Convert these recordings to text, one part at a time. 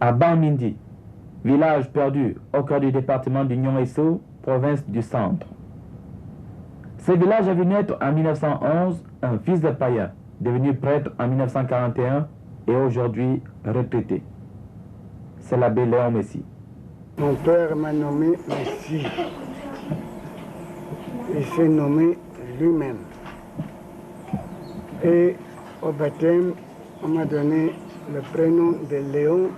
À Bamindi, village perdu au cœur du département du Nioro, province du Centre. Ce village a vu naître en 1911 un fils de païen, devenu prêtre en 1941 et aujourd'hui retraité. C'est l'abbé Léon Messi. Mon père m'a nommé Messi. Il s'est nommé lui-même. Et au baptême, on m'a donné le prénom de Léon.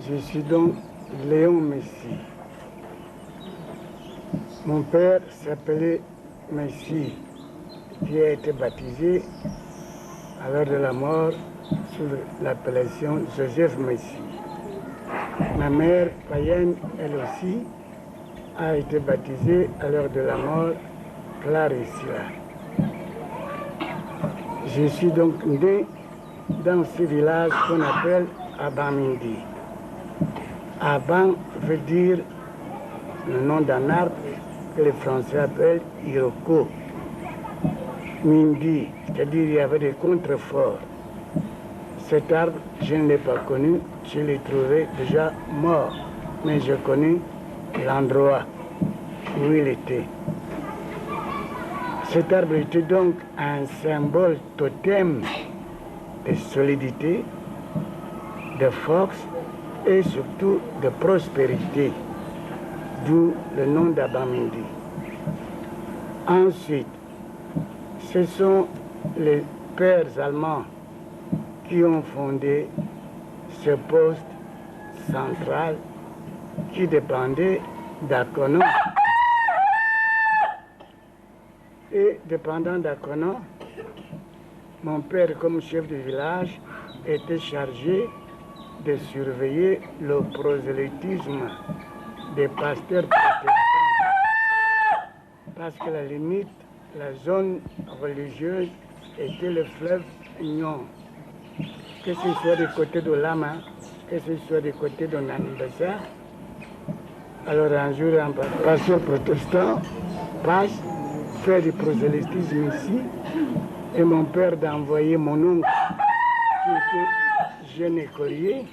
Je suis donc Léon Messi. Mon père s'appelait Messi, qui a été baptisé à l'heure de la mort sous l'appellation Joseph Messi. Ma mère, païenne, elle aussi, a été baptisée à l'heure de la mort Clarissa. Je suis donc né dans ce village qu'on appelle Abamindi. Aban veut dire le nom d'un arbre que les Français appellent Iroko. Mindi, c'est-à-dire il y avait des contreforts. Cet arbre, je ne l'ai pas connu, je l'ai trouvé déjà mort, mais je connais l'endroit où il était. Cet arbre était donc un symbole totem de solidité, de force et surtout de prospérité, d'où le nom d'Abamindi. Ensuite, ce sont les pères allemands qui ont fondé ce poste central qui dépendait d'Akono. Et dépendant d'Akono, mon père, comme chef de village, était chargé de surveiller le prosélytisme des pasteurs protestants. Parce que la limite, la zone religieuse était le fleuve Nyon. Que ce soit du côté de Lama, que ce soit du côté de Nambessa. Alors un jour, un pasteur protestant passe, faire du prosélytisme ici, et mon père d'envoyer mon oncle, qui était jeune écolier,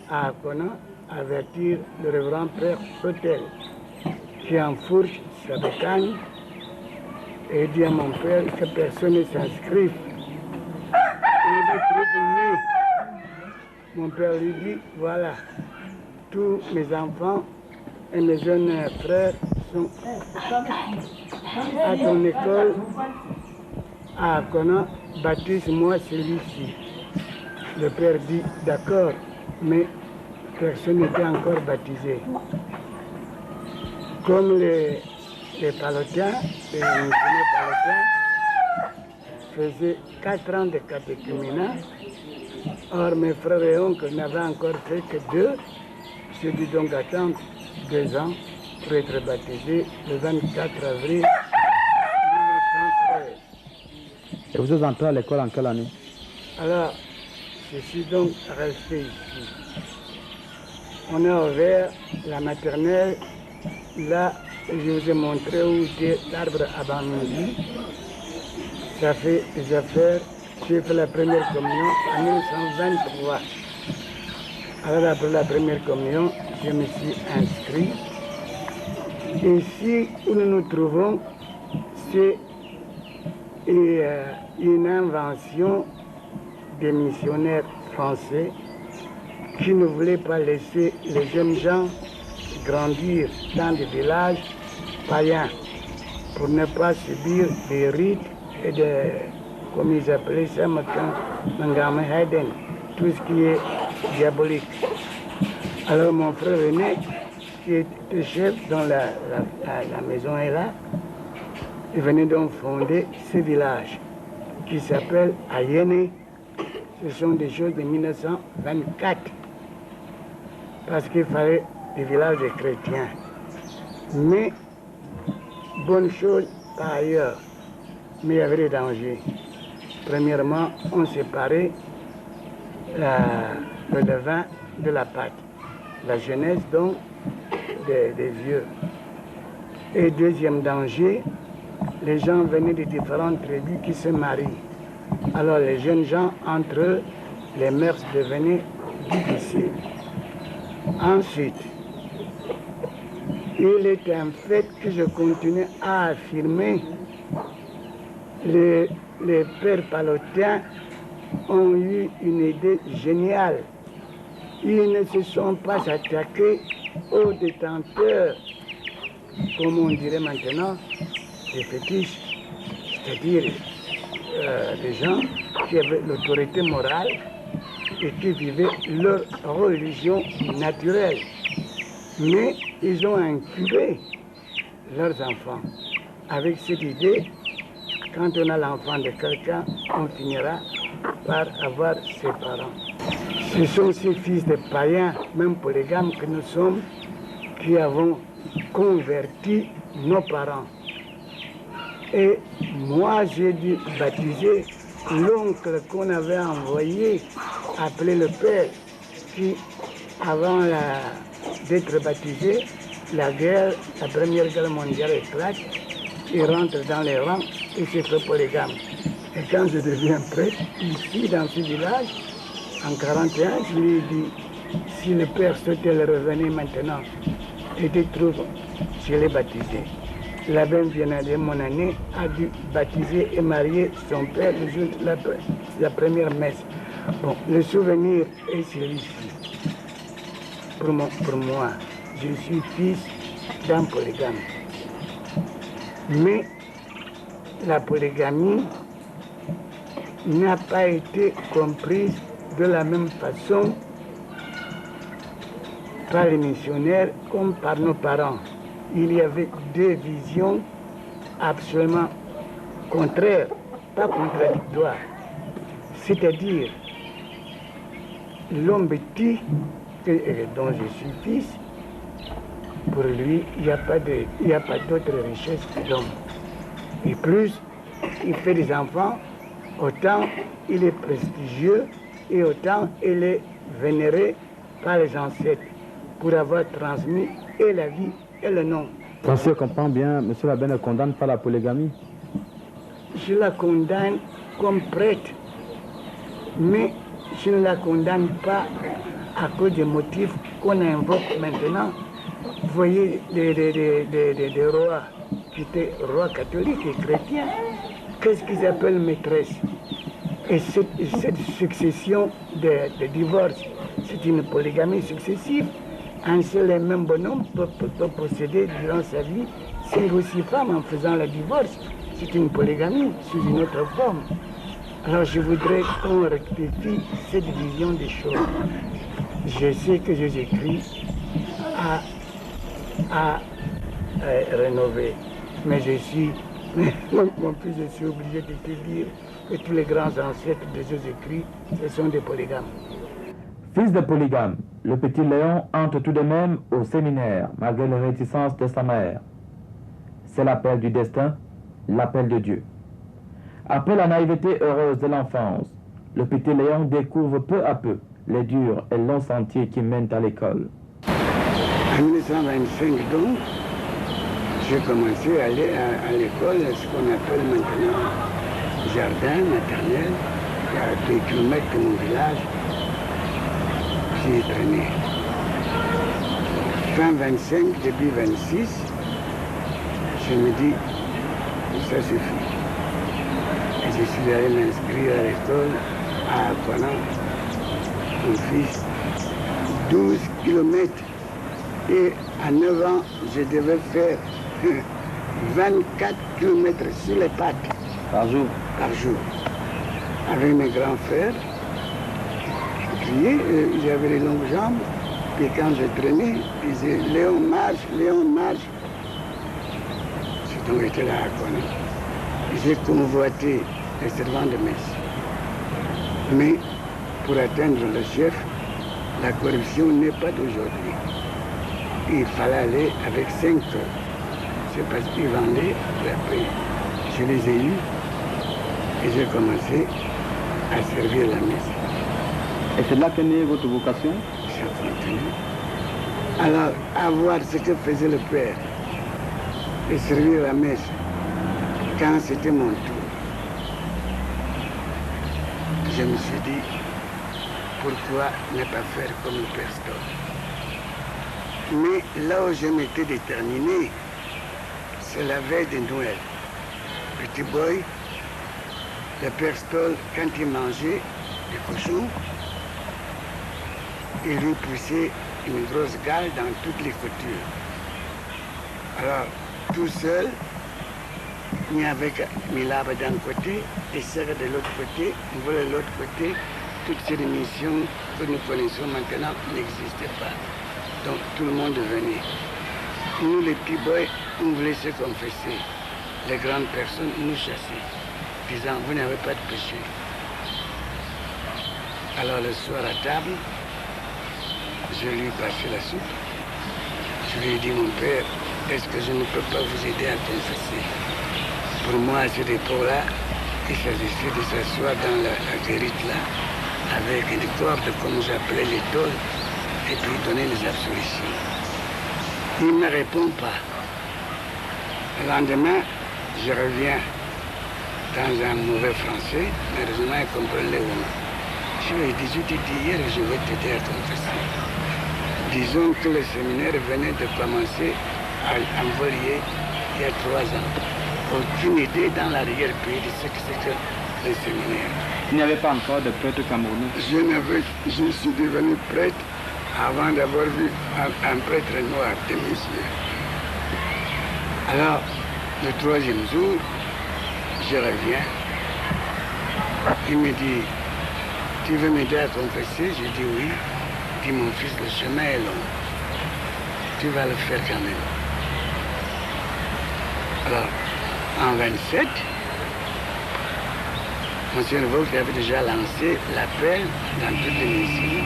à Akona, avertir le révérend père Sotel, qui enfourche sa bécagne, et dit à mon père que personne ne s'inscrive. Il est prévenu. Mon père lui dit, voilà, tous mes enfants et mes jeunes frères sont à ton école, à Akona, baptise-moi celui-ci. Le père dit, d'accord, mais personne n'était encore baptisé. Comme les palotiens, les missionnaires palotiens, faisaient 4 ans de catéchuménat. Or, mes frères et oncles n'avaient encore fait que 2. J'ai dû donc attendre 2 ans pour être baptisé le 24 avril Et vous êtes entré à l'école en quelle année? Alors, je suis donc resté ici. On a ouvert la maternelle. Là, je vous ai montré où était l'arbre à Bamindi. Ça fait des affaires. J'ai fait la première communion en 1923. Alors après la première communion, je me suis inscrit. Ici où nous nous trouvons, c'est une invention des missionnaires français qui ne voulaient pas laisser les jeunes gens grandir dans des villages païens pour ne pas subir des rites et des, comme ils appelaient ça, tout ce qui est diabolique. Alors mon frère aîné, qui était chef dans la maison est là, il venait donc fonder ce village qui s'appelle Ayene. Ce sont des choses de 1924 parce qu'il fallait des villages de chrétiens. Mais, bonne chose par ailleurs, mais il y avait des dangers. Premièrement, on séparait le levain de la pâte, la jeunesse donc des vieux. Et deuxième danger, les gens venaient de différentes tribus qui se marient. Alors les jeunes gens, entre eux, les mœurs devenaient difficiles. Ensuite, il est un fait que je continue à affirmer, les pères palotiens ont eu une idée géniale. Ils ne se sont pas attaqués aux détenteurs, comme on dirait maintenant, des fétiches, c'est-à-dire des gens qui avaient l'autorité morale et qui vivaient leur religion naturelle. Mais ils ont incubé leurs enfants avec cette idée, quand on a l'enfant de quelqu'un, on finira par avoir ses parents. Ce sont ces fils de païens, même polygames, que nous sommes, qui avons converti nos parents. Et moi, j'ai dû baptiser l'oncle qu'on avait envoyé, appelé le père, qui, avant d'être baptisé, la Première Guerre mondiale éclate, il rentre dans les rangs et se fait polygame. Et quand je deviens prêtre, ici, dans ce village, en 1941, je lui ai dit, si le père souhaitait revenir maintenant et te trouve, je l'ai baptisé. L'abbé Viennale, mon année, a dû baptiser et marier son père le jour de la première messe. Bon, le souvenir est celui-ci. Pour moi, je suis fils d'un polygame. Mais la polygamie n'a pas été comprise de la même façon par les missionnaires comme par nos parents. Il y avait deux visions absolument contraires, pas contradictoires. C'est-à-dire, l'homme petit, dont je suis fils, pour lui, il n'y a pas d'autre richesse que l'homme. Et plus il fait des enfants, autant il est prestigieux et autant il est vénéré par les ancêtres pour avoir transmis et la vie et le nom. Si je comprends bien, M. l'abbé ne condamne pas la polygamie? Je la condamne comme prêtre, mais je ne la condamne pas à cause des motifs qu'on invoque maintenant. Vous voyez des rois qui étaient rois catholiques et chrétiens, qu'est-ce qu'ils appellent maîtresse? Et cette succession de divorces, c'est une polygamie successive. Un seul et même bonhomme peut posséder durant sa vie 5 ou 6 femmes en faisant le divorce. C'est une polygamie sous une autre forme. Alors je voudrais qu'on rectifie cette vision des choses. Je sais que Jésus-Christ a rénové, mais mon fils, je suis obligé de te dire que tous les grands ancêtres de Jésus-Christ, ce sont des polygames. Fils de polygame, le petit Léon entre tout de même au séminaire, malgré les réticences de sa mère. C'est l'appel du destin, l'appel de Dieu. Après la naïveté heureuse de l'enfance, le petit Léon découvre peu à peu les durs et longs sentiers qui mènent à l'école. En 1925, donc, j'ai commencé à aller à l'école, ce qu'on appelle maintenant jardin maternel, à 2 kilomètres de mon village. J'y ai traîné. Fin 25, début 26, je me dis, ça suffit. Et je suis allé m'inscrire à l'école à Aquanan, mon fils, 12 kilomètres. Et à 9 ans, je devais faire 24 kilomètres sur les pattes. Par jour? Par jour. Avec mes grands frères, criaient, ils avaient les longues jambes. Puis quand je traînais, ils disaient Léon marche, Léon marche. J'ai donc été là à Aquanan. J'ai convoité les servants de messe. Mais pour atteindre le chef, la corruption n'est pas d'aujourd'hui. Il fallait aller avec 5 heures. C'est parce qu'ils vendaient la paix. Je les ai eus et j'ai commencé à servir la messe. Et c'est là qu'est née votre vocation? J'ai continué. Alors, à voir ce que faisait le père et servir la messe quand c'était mon tour, je me suis dit, pourquoi ne pas faire comme le père Stoll? Mais là où je m'étais déterminé, c'est la veille de Noël. Petit boy, le père Stoll, quand il mangeait des cochons, il lui poussait une grosse gale dans toutes les coutures. Alors, tout seul, il avait mis l'arbre d'un côté et serre de l'autre côté, vol de l'autre côté. Toutes ces émissions que nous connaissons maintenant n'existaient pas. Donc tout le monde venait. Nous, les petits boys, on voulait se confesser. Les grandes personnes nous chassaient, disant, vous n'avez pas de péché. Alors le soir à table, je lui ai passé la soupe. Je lui ai dit, mon père, est-ce que je ne peux pas vous aider à confesser? Pour moi, à cette époque-là, il s'agissait de s'asseoir dans la guérite là, avec une corde, comme j'appelais les tôles, et puis donner les absolutions. Il ne me répond pas. Le lendemain, je reviens dans un mauvais français, mais heureusement, il comprenait le mot. Je lui ai dit, je t'ai dit hier, je vais t'aider à confesser. Disons que le séminaire venait de commencer à envoyer il y a 3 ans. Aucune idée dans l'arrière-pays de ce que c'est que le séminaire. Il n'y avait pas encore de prêtre camerounais? Je suis devenu prêtre avant d'avoir vu un prêtre noir de monsieur. Alors, le 3e jour, je reviens. Il me dit, tu veux m'aider à confesser? J'ai dit oui. Il dit, mon fils, le chemin est long. Tu vas le faire quand même. Alors, en 27, M. Wolf avait déjà lancé l'appel dans toutes les missions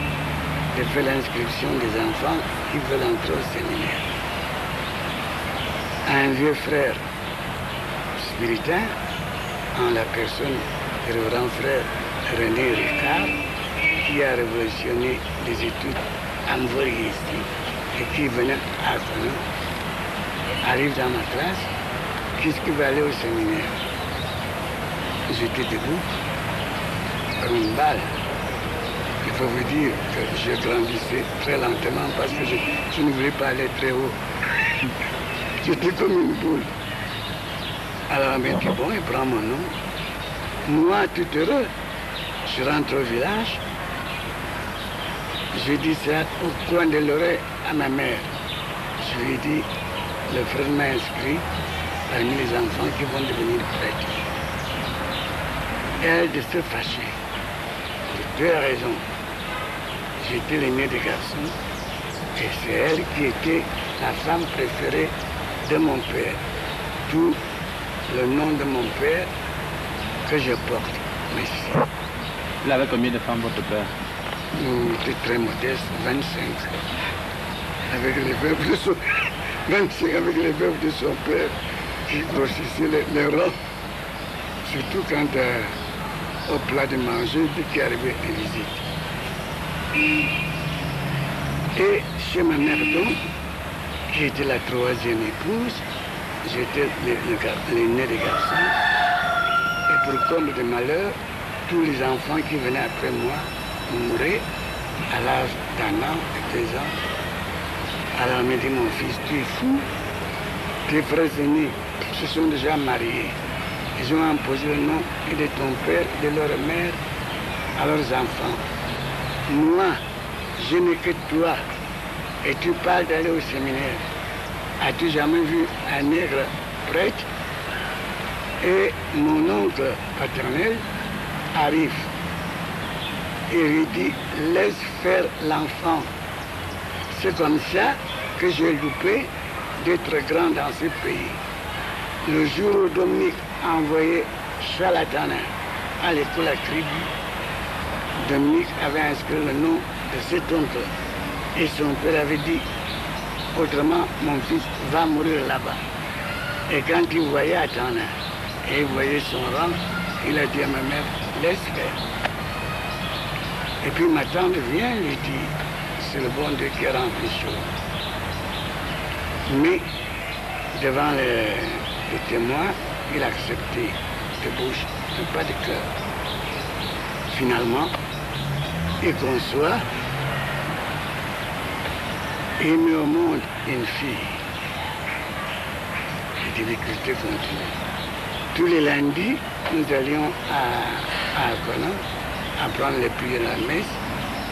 de faire l'inscription des enfants qui veulent entrer au séminaire. Un vieux frère spiritain, en la personne du révérend frère René Ricard, qui a révolutionné les études en Mvori ici et qui venait à Aquanan, arrive dans ma classe. Qu'est-ce qui va aller au séminaire? J'étais debout, comme une balle. Il faut vous dire que je grandissais très lentement parce que je ne voulais pas aller très haut. J'étais comme une boule. Alors on m'a dit, bon, il prend mon nom. Moi, tout heureux, je rentre au village. Je dis ça au coin de l'oreille à ma mère. Je lui ai dit, le frère m'a inscrit parmi les enfants qui vont devenir prêtres. Elle de se fâcher. De 2 raisons. J'étais l'aîné des garçons et c'est elle qui était la femme préférée de mon père. Tout le nom de mon père que je porte. Messi. Il avait combien de femmes, votre père? Il était très modeste, 25. Avec les veuves de son... 25 avec les veuves de son père qui grossissaient les rangs. Surtout quand au plat de manger, dès qu'il arrivait en visite. Et chez ma mère donc, qui était la troisième épouse, j'étais l'aîné des garçons. Et pour comble de malheur, tous les enfants qui venaient après moi mouraient à l'âge d'1 an et 2 ans. Alors me dit mon fils, tu es fou, tes frères aînés se sont déjà mariés. Ils ont imposé le nom de ton père et de leur mère à leurs enfants. Moi, je n'ai que toi et tu parles d'aller au séminaire. As-tu jamais vu un nègre prêtre? Et mon oncle paternel arrive et lui dit, laisse faire l'enfant. C'est comme ça que j'ai loupé d'être grand dans ce pays. Le jour où Dominique a envoyé Charlatanin à l'école à Kribi, Dominique avait inscrit le nom de cet oncle. Et son père avait dit, autrement, mon fils va mourir là-bas. Et quand il voyait Atana, et il voyait son rang, il a dit à ma mère, laisse faire. Et puis ma tante vient lui dit, c'est le bon Dieu qui a rempli les choses. Mais devant les témoins, il a accepté de bouche, mais pas de cœur. Finalement, il conçoit et met au monde une fille. Les difficultés continuent. Tous les lundis, nous allions à Conan apprendre les prières à la messe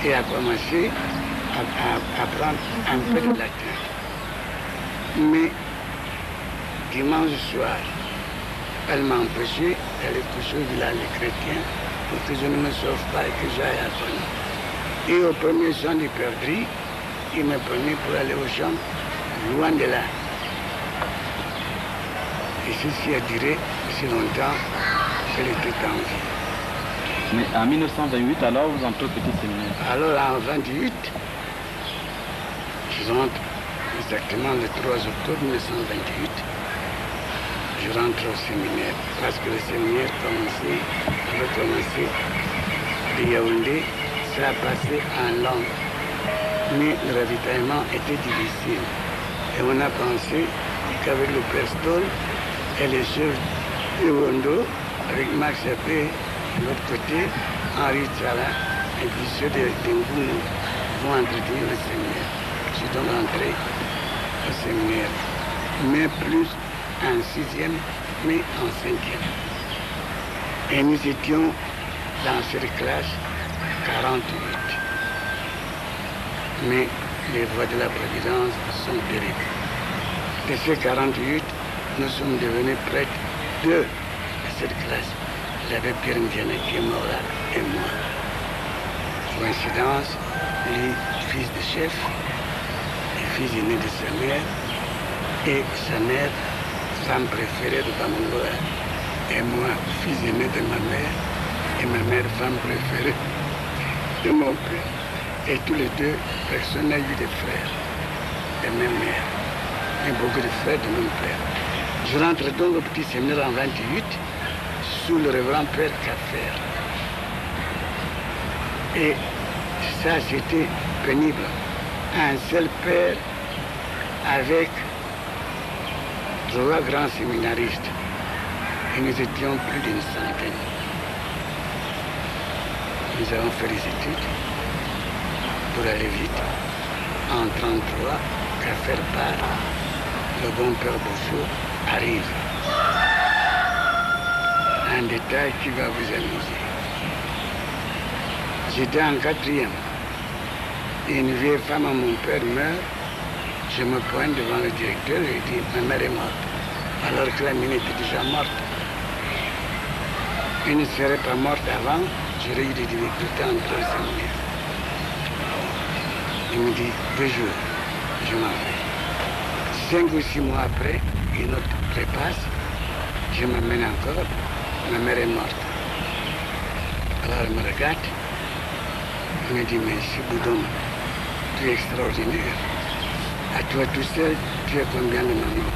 et à commencer à apprendre un peu de latin. Mais dimanche soir, elle m'a empêché d'aller coucher au village des chrétiens pour que je ne me sauve pas et que j'aille à Conan. Et au premier chant du perdrix, il m'a promis pour aller au champ, loin de là. Et ceci a duré si longtemps qu'elle était en vie. Mais en 1928, alors, vous entrez au petit séminaire? Alors en 28, je rentre exactement le 3 octobre 1928. Je rentre au séminaire parce que le séminaire avait commencé de Yaoundé, ça a passé en langue. Mais le ravitaillement était difficile. Et on a pensé qu'avec le Prestol et les chefs de Wondo, avec Max Appé, de l'autre côté, Henri Tchala et puis ceux de Ngoumou vont entretenir le séminaire. Je suis donc entré au séminaire, mais plus en 6e, mais en 5e. Et nous étions dans cette classe 48. Mais les voies de la Providence sont terribles. De ces 48, nous sommes devenus prêtres de cette classe. J'avais Pierre Ndiané qui est mort là et moi. Coïncidence, lui, fils de chef, et fils aîné de sa mère, et sa mère, femme préférée de Bamongola. Et moi, fils aîné de ma mère, et ma mère, femme préférée de mon père. Et tous les deux, personne n'a eu de frères de même mère, et beaucoup de frères de même père. Je rentre donc au petit séminaire en 28, sous le révérend Père Caffer. Et ça, c'était pénible. Un seul père avec 3 grands séminaristes. Et nous étions plus d'une centaine. Nous avons fait les études pour aller vite. En 1933, Caffer part, le bon Père Bouchot arrive. Un détail qui va vous amuser. J'étais en 4e. Et une vieille femme à mon père meurt. Je me pointe devant le directeur et je dis, ma mère est morte. Alors que la mine était déjà morte. Elle ne serait pas morte avant, j'aurais eu des difficultés à entrer au séminaire. Il me dit, 2 jours, je m'en vais. 5 ou 6 mois après, une autre trépasse, je m'amène encore, ma mère est morte. Alors elle me regarde, elle me dit, mais Boudon, tu es extraordinaire. À toi tout seul, tu as combien de mamans?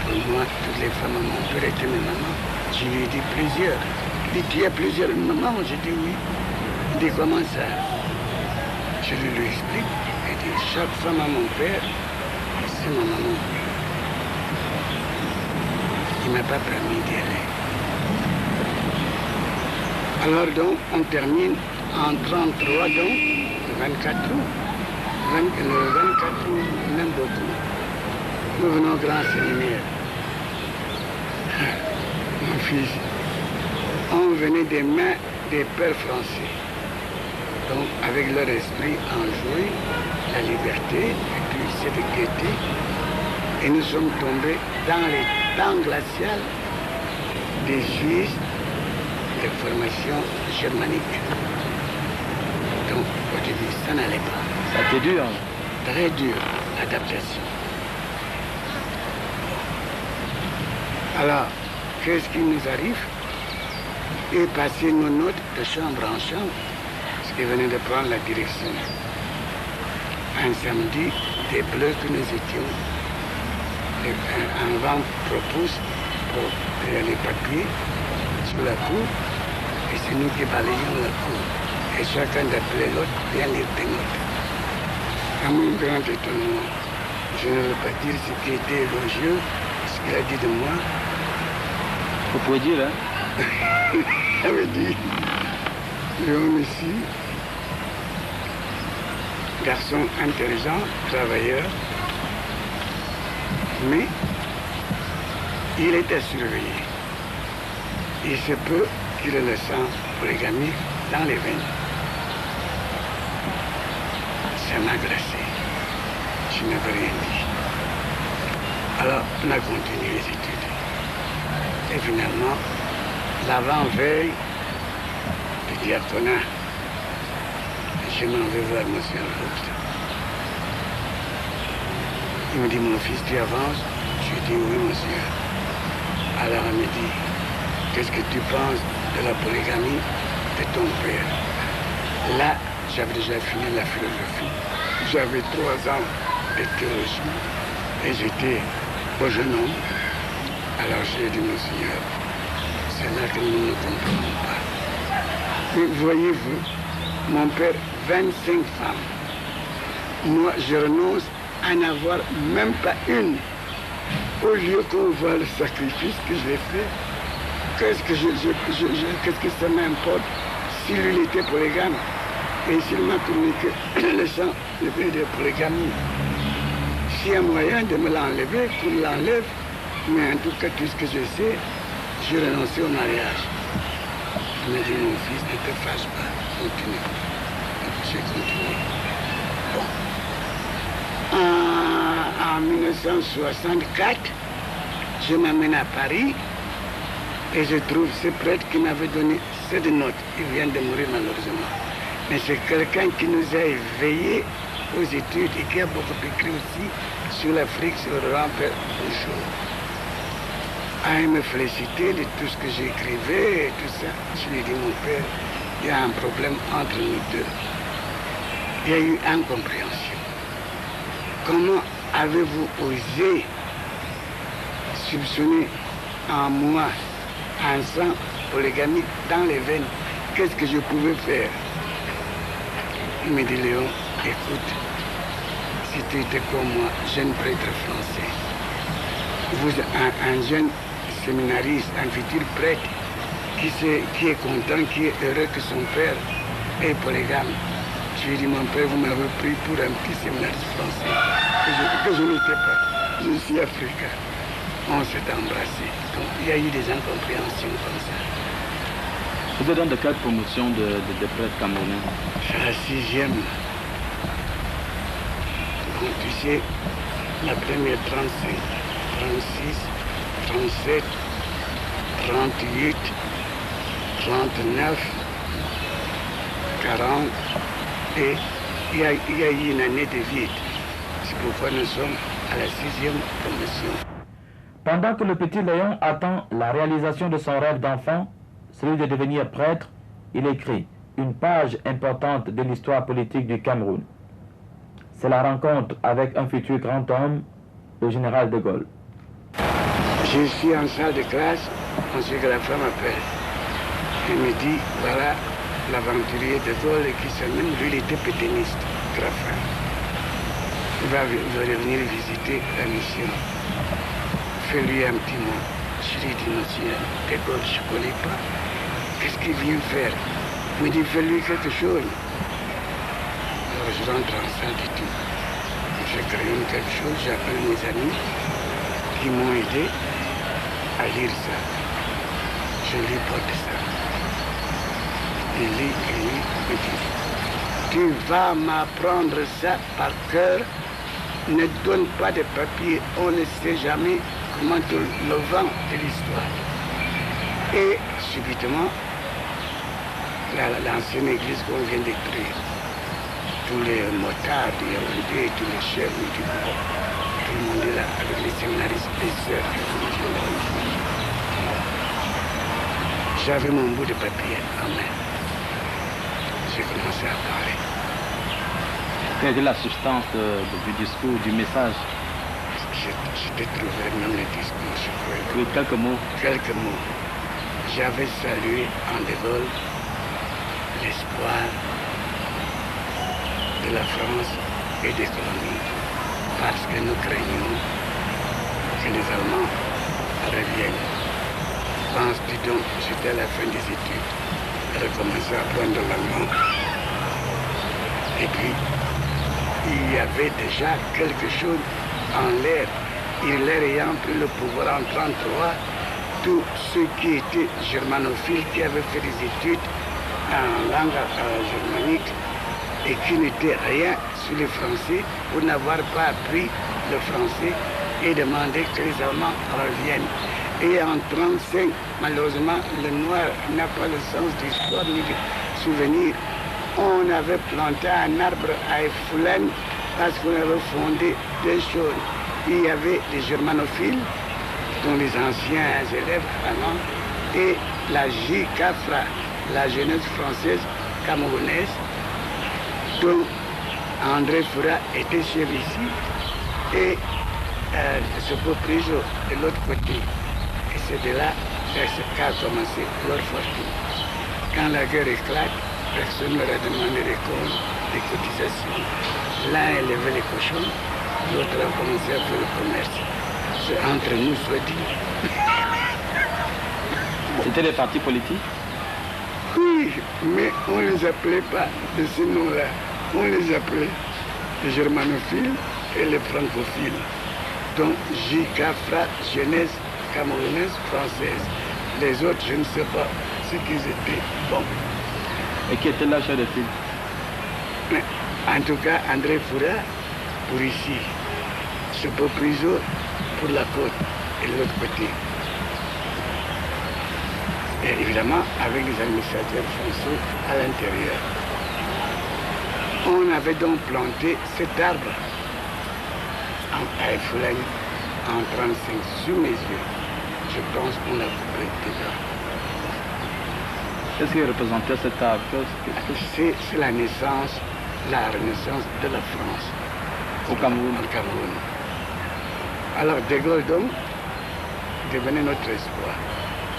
Pour moi, toutes les femmes à mon père étaient mes mamans. Je lui ai dit plusieurs. Il dit, tu as plusieurs mamans? J'ai dit oui. Il dit, comment ça? Je lui explique. Il dit, chaque femme à mon père, c'est ma maman. Il ne m'a pas permis d'y aller. Alors donc, on termine en 33, donc, le 24 août. Le 24 août, même beaucoup. Nous venons au grand séminaire. Mon fils, on venait des mains des pères français. Donc, avec leur esprit enjoué, la liberté, et puis cette gaieté, et nous sommes tombés dans les temps glacial des Suisses de formation germanique. Donc, au début, ça n'allait pas. Ça a été dur. Très dur, l'adaptation. Alors, qu'est-ce qui nous arrive? Et passer nos notes de chambre en chambre, parce qu'ils venaient de prendre la direction. Un samedi, des bleus que nous étions, un vent propose pour les papiers sur la cour, et c'est nous qui balayons la cour. Et chacun d'appelait l'autre, bien lire des notes. À mon grand étonnement, je ne veux pas dire ce qui était élogieux, ce qu'il a dit de moi. Vous pouvez dire, hein? Il avait dit, Léon ici, garçon intelligent, travailleur, mais il est à surveiller. Il se peut qu'il ait le sang polygamie dans les veines. Ça m'a glacé. Je n'avais rien dit. Alors, on a continué les études. Et finalement, l'avant-veille du diaconat, je m'en vais voir M. Roux. Il me dit, mon fils, tu avances? Je lui dis, oui, monsieur. Alors, il me dit, qu'est-ce que tu penses de la polygamie de ton père? Là, j'avais déjà fini la philosophie. J'avais 3 ans de théologie et j'étais au jeune homme. Alors j'ai dit, monsieur, c'est là que nous ne comprenons pas. Mais voyez-vous, mon père, 25 femmes. Moi, je renonce à n'en avoir même pas une. Au lieu qu'on voit le sacrifice que j'ai fait, qu'est-ce que ça m'importe si lui était polygame et s'il m'a communiqué le sang, le pays de polygamie. S'il y a moyen de me l'enlever, qu'on me l'enlève, mais en tout cas, tout ce que je sais, j'ai renoncé au mariage. Il m'a dit, mon fils, ne te fâche pas, continue. J'ai continué. Bon. En 1964, je m'amène à Paris et je trouve ce prêtre qui m'avait donné cette note. Il vient de mourir malheureusement. Mais c'est quelqu'un qui nous a éveillés aux études et qui a beaucoup écrit aussi sur l'Afrique, sur le grand père Bouchot. Il me félicitait de tout ce que j'écrivais et tout ça. Je lui ai dit, mon père, il y a un problème entre nous deux. Il y a eu incompréhension. Comment avez-vous osé soupçonner en moi un sang polygamique dans les veines? Qu'est-ce que je pouvais faire? Il me dit, Léon, écoute, si tu étais comme moi, jeune prêtre français, vous, un jeune séminariste, un futur prêtre, qui est content, qui est heureux que son père est polygame. Je lui ai dit, mon père, vous m'avez pris pour un petit séminariste français, que je n'étais pas. Je suis africain. On s'est embrassé. Donc, il y a eu des incompréhensions comme ça. Vous êtes dans de quelle promotion de prêtre camerounais? C'est la 6e. Donc, tu sais, la première 35, 36, 37, 38, 39, 40, et il y a eu une année de vide. C'est pourquoi nous sommes à la 6e promotion. Pendant que le petit Léon attend la réalisation de son rêve d'enfant, celui de devenir prêtre, il écrit une page importante de l'histoire politique du Cameroun. C'est la rencontre avec un futur grand homme, le général de Gaulle. Je suis en salle de classe, ensuite que la femme m'appelle. Elle me dit, voilà l'aventurier de Gaulle qui s'appelle, lui il était pétainiste, Graffin. Il va venir visiter la mission. Fais-lui un petit mot. Je lui dis, monsieur, de Gaulle, je ne connais pas. Qu'est-ce qu'il vient faire? Il me dit, fais-lui quelque chose. Alors je rentre en salle du tout. Je crée quelque chose, j'appelle mes amis qui m'ont aidé à lire ça. Je lis pas de ça. Il lit, il dit, tu vas m'apprendre ça par cœur, ne donne pas de papier, on ne sait jamais comment le vent de l'histoire. Et subitement, l'ancienne église qu'on vient de détruire, tous les motards, les Yaoundé, tous les chefs du groupe, tout le monde est là avec les séminaristes, les sœurs, j'avais mon bout de papier en main. J'ai commencé à parler. Quelle était la substance du discours, du message? J'ai trouvé même le discours, je crois. Oui, quelques mots. Quelques mots. J'avais salué en De Gaulle l'espoir de la France et des colonies, parce que nous craignons que les Allemands reviennent. Penses-tu donc que c'était à la fin des études? Recommencer à apprendre l'allemand. Et puis, il y avait déjà quelque chose en l'air. Il ayant pris le pouvoir en 1933, tous ceux qui étaient germanophiles, qui avaient fait des études en langue germanique et qui n'étaient rien sur les Français, pour n'avoir pas appris le français et demander que les Allemands reviennent. Et en 1935, malheureusement, le noir n'a pas le sens d'histoire ni de souvenir. On avait planté un arbre à Efoulen parce qu'on avait fondé deux choses. Il y avait les germanophiles, dont les anciens élèves allemands, et la JCAFRA, la jeunesse française camerounaise, dont André Fura était chef ici, et ce beau Priso de l'autre côté. Et c'est de là qu'a commencé leur fortune. Quand la guerre éclate, personne ne leur a demandé des comptes, des cotisations. L'un élevait les cochons, l'autre a commencé à faire le commerce. C'est entre nous, soit dit. C'était des partis politiques? Oui, mais on ne les appelait pas de ce nom-là. On les appelait les germanophiles et les francophiles. Donc JCAFRA, jeunesse camerounaise, française. Les autres, je ne sais pas ce qu'ils étaient. Bon. Et qui était la chef de file? Mais, en tout cas, André Fura, pour ici. Ce beau Priso, pour la côte et de l'autre côté. Et évidemment, avec les administrateurs français à l'intérieur. On avait donc planté cet arbre à Efoulen en 1935, sous mes yeux. Je pense qu'on a coupé dedans. Qu'est-ce qui représentait cet arbre? C'est la naissance, la renaissance de la France. Au Cameroun. Au Cameroun. Alors, De Gaulle, donc, devenait notre espoir.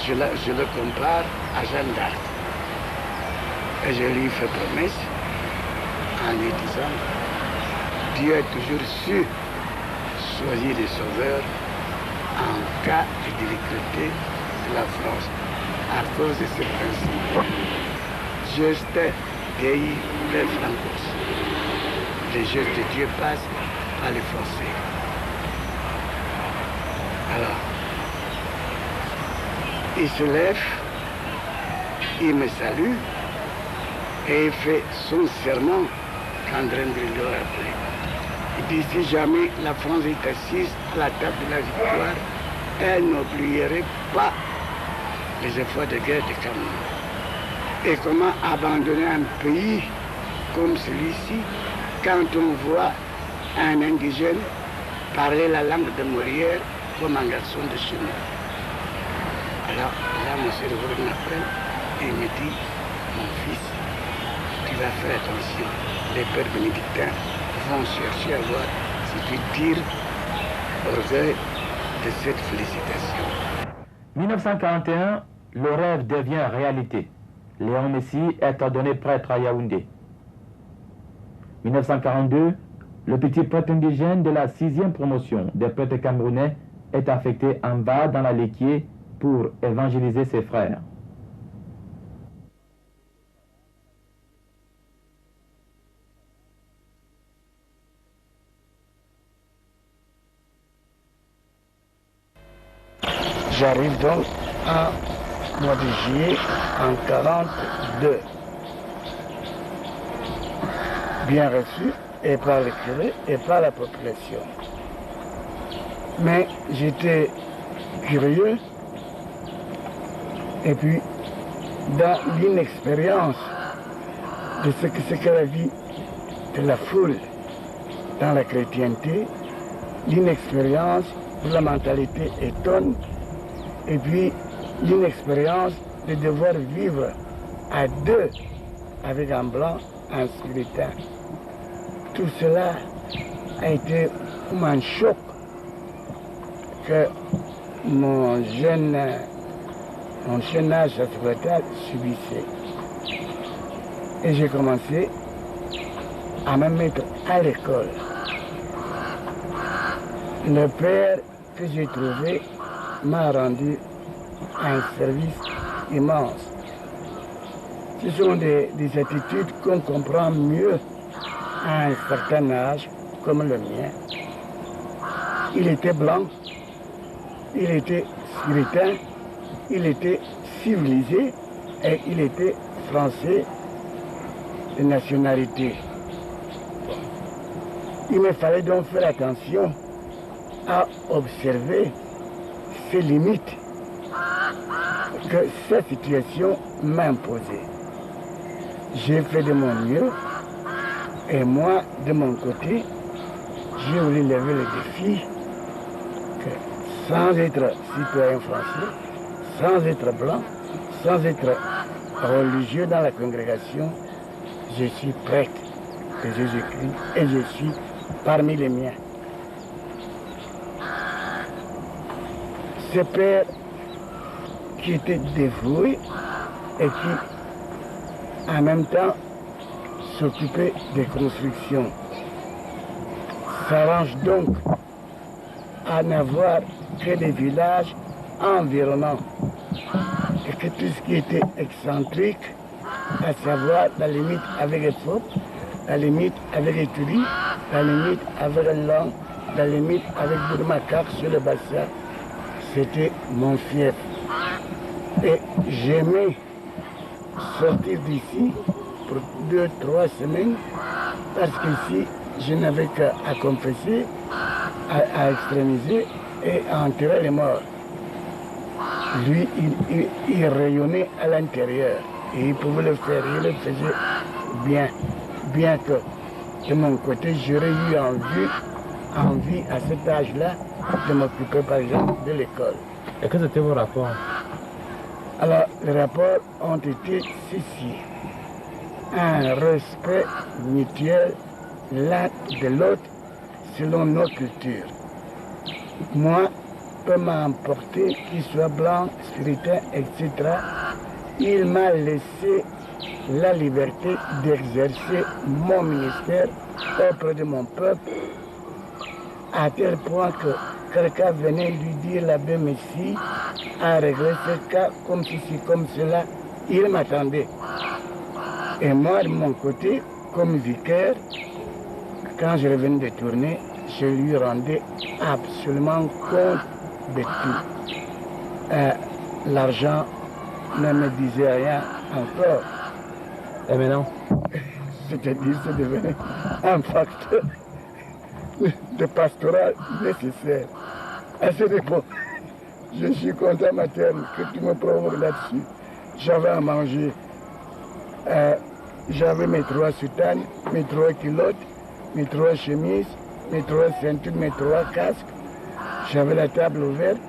Je le compare à Jeanne d'Arc. Et je lui fais promesse en lui disant, Dieu a toujours su choisir des sauveurs en cas de difficulté de la France. À cause de ce principe, juste Dei per Francos. Les gestes de Dieu passent par les Français. Alors, il se lève, il me salue et il fait son serment qu'André Ndrilo a appelé. Il dit, si jamais la France est assise à la table de la victoire, elle n'oublierait pas les efforts de guerre de Cameroun. Et comment abandonner un pays comme celui-ci quand on voit un indigène parler la langue de Molière comme un garçon de chez nous. Alors là, mon cerveau m'appelle et me dit, mon fils, tu vas faire attention. Les pères bénédictins vont chercher à voir si tu tires orgueil de cette félicitation. 1941, le rêve devient réalité. Léon Messi est ordonné prêtre à Yaoundé. 1942, le petit prêtre indigène de la 6e promotion des prêtres camerounais est affecté en bas dans la Léquier pour évangéliser ses frères. J'arrive donc en mois de juillet en 1942. Bien reçu et par le curé et par la population. Mais j'étais curieux et puis dans l'inexpérience de ce que c'est que la vie de la foule dans la chrétienté, l'inexpérience de la mentalité étonne et puis l'inexpérience de devoir vivre à deux avec un blanc, un spiritain. Tout cela a été comme un choc que mon jeune âge sacerdotal subissait. Et j'ai commencé à me mettre à l'école. Le père que j'ai trouvé m'a rendu un service immense. Ce sont des attitudes qu'on comprend mieux à un certain âge, comme le mien. Il était blanc, il était spiritain, il était civilisé et il était français de nationalité. Il me fallait donc faire attention à observer ces limites que cette situation m'imposait. J'ai fait de mon mieux et moi, de mon côté, j'ai voulu lever le défi que sans être citoyen français, sans être blanc, sans être religieux dans la congrégation, je suis prêtre de Jésus-Christ et je suis parmi les miens. Ce père qui était dévoué et qui, en même temps, s'occupait des constructions, s'arrange donc à n'avoir que des villages environnants et que tout ce qui était excentrique, à savoir la limite avec Epop, la limite avec Eturi, la limite avec Lang, la limite avec Bourmakak sur le bassin, c'était mon fief. Et j'aimais sortir d'ici pour 2-3 semaines parce qu'ici, je n'avais qu'à confesser, à extrémiser et à enterrer les morts. Lui, il rayonnait à l'intérieur et il pouvait le faire, il le faisait bien. Bien que de mon côté, j'aurais eu envie à cet âge-là de m'occuper par exemple de l'école. Et quels étaient vos rapports? Alors, les rapports ont été ceci. Un respect mutuel l'un de l'autre selon nos cultures. Moi, peu m'importer qu'il soit blanc, spiritain, etc. Il m'a laissé la liberté d'exercer mon ministère auprès de mon peuple, à tel point que quelqu'un venait lui dire l'abbé Messi a réglé ce cas comme ceci, comme cela, il m'attendait. Et moi, de mon côté, comme vicaire, quand je revenais de tourner, je lui rendais absolument compte de tout. L'argent ne me disait rien encore. Et maintenant? C'est-à-dire, c'est devenu un facteur de pastoral nécessaire. À cette époque, je suis content, ma terme, que tu me provoques là-dessus. J'avais à manger. J'avais mes 3 soutanes, mes 3 culottes, mes 3 chemises, mes 3 ceintures, mes 3 casques. J'avais la table ouverte.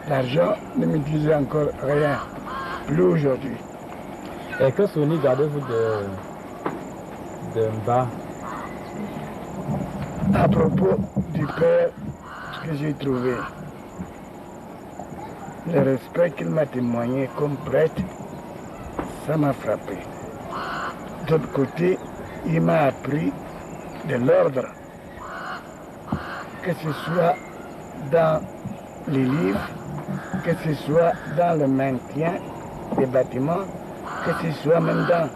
L'argent ne me disait encore rien. Plus aujourd'hui. Et que souvenir gardez-vous de Mba? À propos du père que j'ai trouvé, Le respect qu'il m'a témoigné comme prêtre, ça m'a frappé. D'autre côté, il m'a appris de l'ordre, que ce soit dans les livres, que ce soit dans le maintien des bâtiments, que ce soit même dans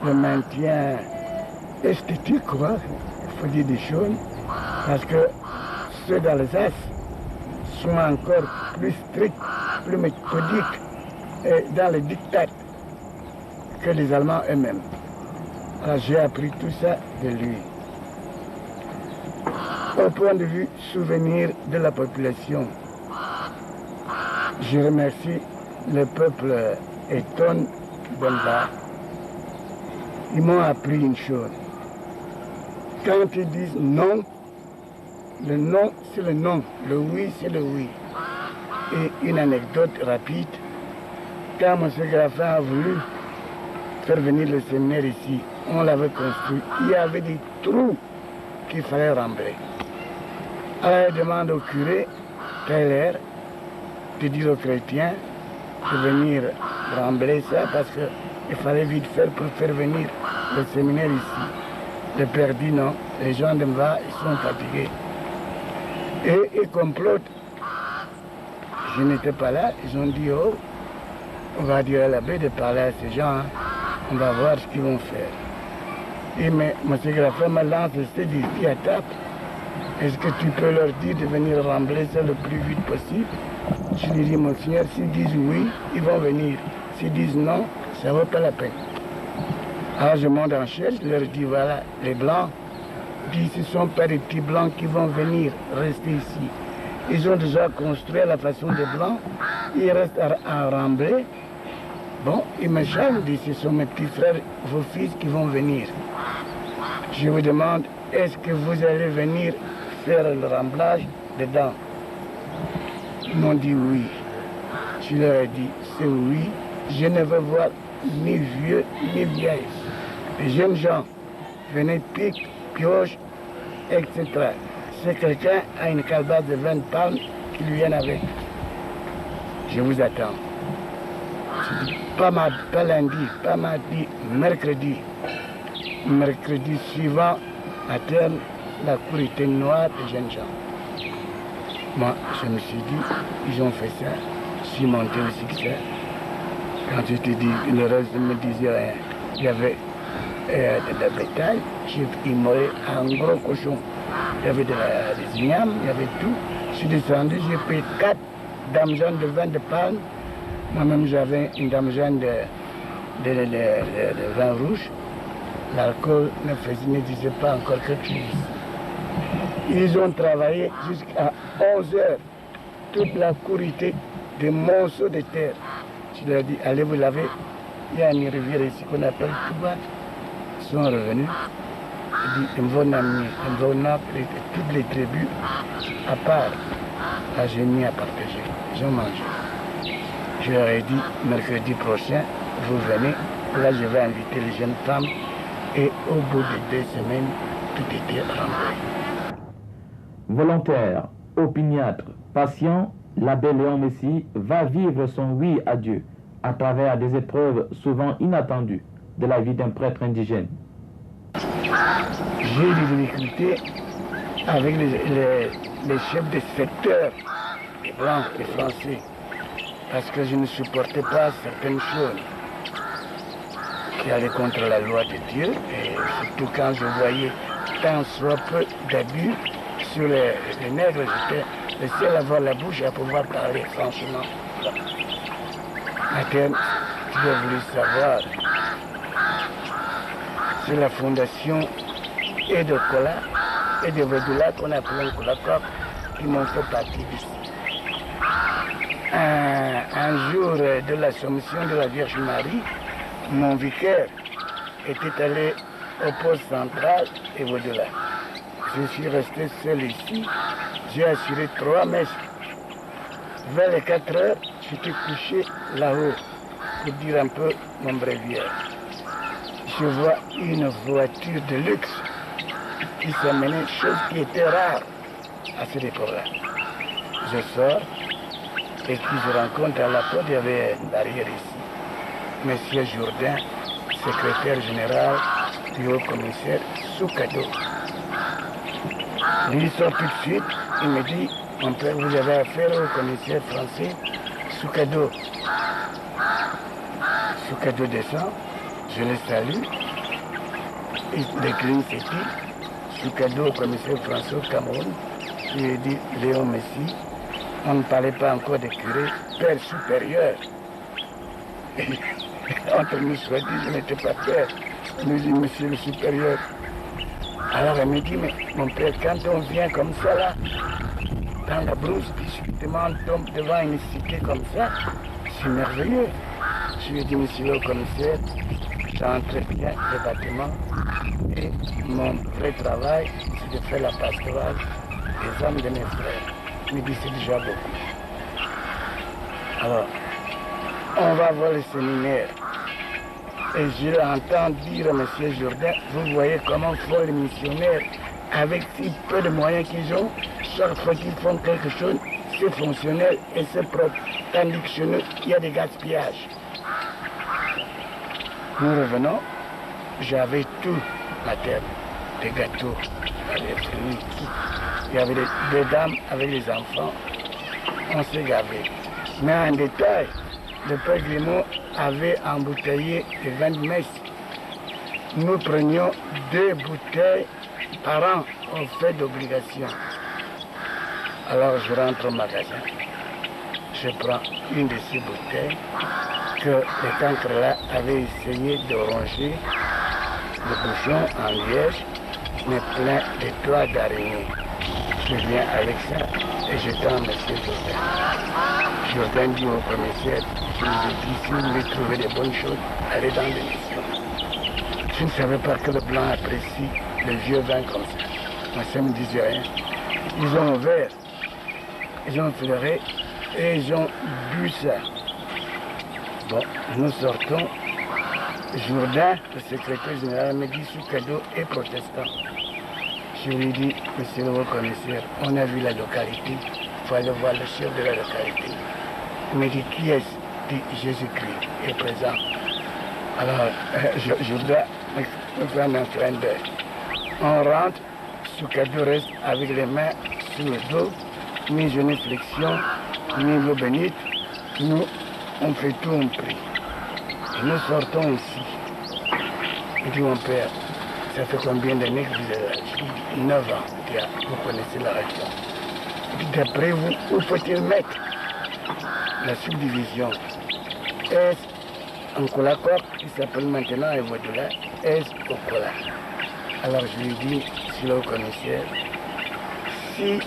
le maintien esthétique, quoi. Il faut dire des choses, parce que ceux d'Alsace sont encore plus stricts, plus méthodiques dans les dictats que les Allemands eux-mêmes. Alors j'ai appris tout ça de lui. Au point de vue souvenir de la population, je remercie le peuple Eton d'Enva. Ils m'ont appris une chose. Quand ils disent non, le non c'est le non, le oui c'est le oui. Et une anecdote rapide, quand M. Graffin a voulu faire venir le séminaire ici, on l'avait construit, il y avait des trous qu'il fallait rembler. Alors il demande au curé, Taylor, de dire aux chrétiens de venir rembler ça parce qu'il fallait vite faire pour faire venir le séminaire ici. Le père dit non, les gens de Mva, ils sont fatigués. Et ils complotent. Je n'étais pas là, ils ont dit oh, on va dire à l'abbé de parler à ces gens, hein. On va voir ce qu'ils vont faire. Et mais M. Graffin me lance ici à table. Est-ce que tu peux leur dire de venir rembler ça le plus vite possible? Je lui dis, Monseigneur, s'ils disent oui, ils vont venir. S'ils disent non, ça ne vaut pas la peine. Alors je monte en chaise, je leur dis, voilà, les blancs, dis, ce ne sont pas des petits blancs qui vont venir rester ici. Ils ont déjà construit à la façon des blancs, ils restent à rembler. Bon, ils me chargent, disent, ce sont mes petits frères, vos fils qui vont venir. Je vous demande, est-ce que vous allez venir faire le remblage dedans? Ils m'ont dit oui. Je leur ai dit, c'est oui. Je ne veux voir ni vieux ni vieilles. Les jeunes gens venaient piquer, pioche, etc. Si quelqu'un a une calebasse de 20 palmes, qu'il vienne avec. Je vous attends. Je dis, pas lundi, pas mardi, mercredi. Mercredi suivant, à terme, la cour était noire de jeunes gens. Moi, je me suis dit, ils ont fait ça, je suis monté au succès. Quand je te dis, le reste ne me disait rien. Il y avait de la bétail, j'ai immolé un gros cochon. Il y avait des ignames, il y avait tout. Je suis descendu, j'ai payé 4 damjans de vin de palme. Moi-même, j'avais une damjane de vin rouge. L'alcool ne disait pas encore quelque chose. Ils ont travaillé jusqu'à 11 heures. Toute la cour était des monceaux de terre. Je leur ai dit, allez vous laver. Il y a une rivière ici qu'on appelle Touba. Ils sont revenus. J'ai dit, ils vont amener, toutes les tribus, à part la génie à partager. Ils ont mangé. Je leur ai dit, mercredi prochain, vous venez. Là, je vais inviter les jeunes femmes. Et au bout de 2 semaines, tout était rempli. Volontaire, opiniâtre, patient, l'abbé Léon Messi va vivre son oui à Dieu à travers des épreuves souvent inattendues de la vie d'un prêtre indigène. J'ai eu des difficultés avec les chefs de secteur, les Blancs, les Français, parce que je ne supportais pas certaines choses qui allaient contre la loi de Dieu, et surtout quand je voyais tant soit peu d'abus sur les nègres, j'étais le seul à avoir la bouche à pouvoir parler franchement. À terme, tu as voulu savoir, c'est la fondation et de Kola et de Vedula qu'on appelle Kolakop qui m'ont fait partie d'ici. Un jour de l'Assomption de la Vierge Marie, mon vicaire était allé au poste central et au-delà. Je suis resté seul ici. J'ai assuré 3 messes. Vers les 4 heures, j'étais couché là-haut pour dire un peu mon bréviaire. Je vois une voiture de luxe qui s'amenait, chose qui était rare à cette époque-là. Je sors, et qui se rencontrent à la porte. Il y avait une barrière ici. Monsieur Jourdain, secrétaire général du haut-commissaire Soukado. Lui sort tout de suite, il me dit, mon père, vous avez affaire au commissaire français Soukado. Soukado descend, je le salue, il décline ses titres. Soukado au commissaire français au Cameroun, je lui ai dit, Léon Messi, on ne parlait pas encore de curé, père supérieur. Entre nous soit dit, je n'étais pas père. Il me dit, monsieur le supérieur. Alors elle me dit, mais mon père, quand on vient comme ça là, dans la brousse, puis subitement on tombe devant une cité comme ça, c'est merveilleux. Je lui ai dit, monsieur le commissaire, j'entretiens les bâtiments et mon vrai travail, c'est de faire la pastorale des âmes de mes frères. Il me dit, c'est déjà beaucoup. Alors, on va voir le séminaire. Et je l'entends dire à M. Jourdain, vous voyez comment font les missionnaires avec si peu de moyens qu'ils ont, chaque fois qu'ils font quelque chose, c'est fonctionnel et c'est propre. Tandis que chez nous, il y a des gaspillages. Nous revenons, j'avais tout ma table, des gâteaux, des fruits, tout. Il y avait des dames avec les enfants, on s'est gavé. Mais en détail, le père Grimaud avait embouteillé des vins de messe. Nous prenions 2 bouteilles par an au fait d'obligation. Alors je rentre au magasin. Je prends une de ces bouteilles que les cancres là avaient essayé de ronger le bouchon en liège, mais plein de toits d'araignée. Je viens avec ça et je tends à M. Jourdain. Jourdain dit au commissaire, je vous ai dit, si vous voulez trouver des bonnes choses, allez dans l'émission. Je ne savais pas que le blanc apprécie le vieux vin comme ça. Moi, ça ne me disait rien. Ils ont ouvert, ils ont fleuré et ils ont bu ça. Bon, nous sortons. Jourdain, le secrétaire général, me dit Soukado est protestant. Je lui dis, monsieur le haut-commissaire, on a vu la localité, il faut aller voir le chef de la localité. Il me dit, qui est-ce? Il dit, Jésus-Christ est présent. Alors, je dois me faire un clin d'œil. On rentre, Soukado reste avec les mains sur le dos, ni génuflexion, ni l'eau bénite. Nous, on fait tout, on prie. Et nous sortons ici. Il dit, mon père, ça fait combien d'années que vous êtes là? Je dis, 9 ans, vous connaissez la région. Il dit, d'après vous, où faut-il mettre la subdivision? Est-ce en Kolakop, qui s'appelle maintenant Evodoula, est-ce au Kola? Alors je lui dis, si le commissaire, si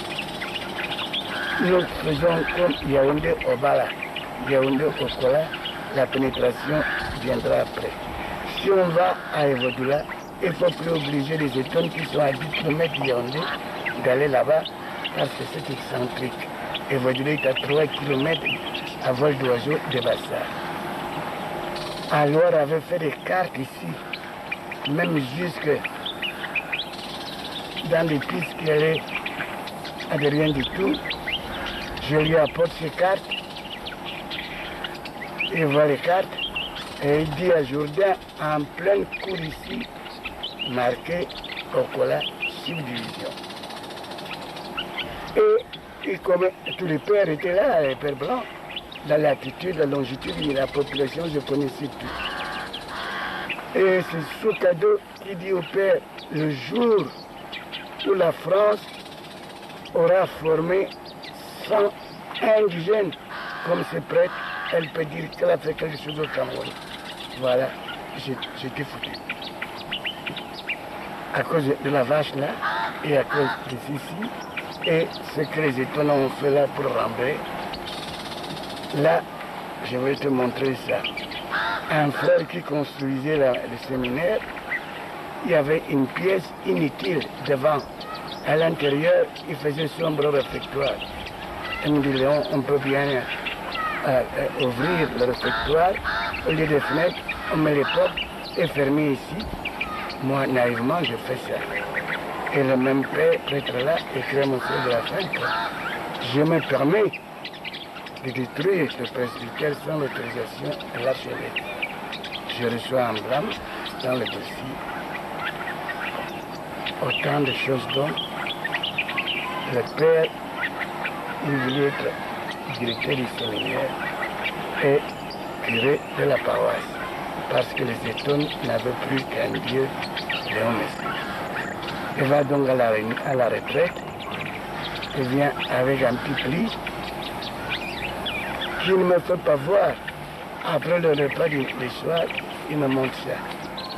nous faisons comme Yaoundé au Bala, Yaoundé au Kola, la pénétration viendra après. Si on va à Evodoula, il ne faut plus obliger les étoiles qui sont à 10 km de Yaoundé d'aller là-bas, car c'est cet excentrique. Evodoula est à 3 km à vol d'oiseau de Bassar. Alors avait fait des cartes ici, même jusque dans les pistes qui allaient à de rien du tout. Je lui apporte ces cartes, il voit les cartes, et il dit à Jourdain, en pleine cour ici, marqué Okola, subdivision. Et comme tous les pères étaient là, les pères blancs, la latitude, la longitude et la population, je connaissais tout. Et c'est Soukado qui dit au père, le jour où la France aura formé 100 indigènes comme ses prêtres, elle peut dire qu'elle a fait quelque chose au Cameroun. Voilà, j'étais foutu. À cause de la vache là, et à cause de ceci, et ce que les étoiles ont fait là pour rembler. Là, je vais te montrer ça. Un frère qui construisait le séminaire, il y avait une pièce inutile devant. À l'intérieur, il faisait sombre réfectoire. Il me dit, Léon, on peut bien ouvrir le réfectoire, au lieu des fenêtres, on met les portes et fermer ici. Moi, naïvement, je fais ça. Et le même père, prêtre là, écrit à mon frère de la fin que je me permets de détruire le presbytère sans l'autorisation de l'archevêque. Je reçois un blâme dans le dossier. Autant de choses dont le père, il voulait être directeur du séminaire et curé de la paroisse, parce que les étones n'avaient plus qu'un Dieu, Léon Messie. Il va donc à la retraite, il vient avec un petit pli qui ne me fait pas voir. Après le repas du soir, il me montre ça.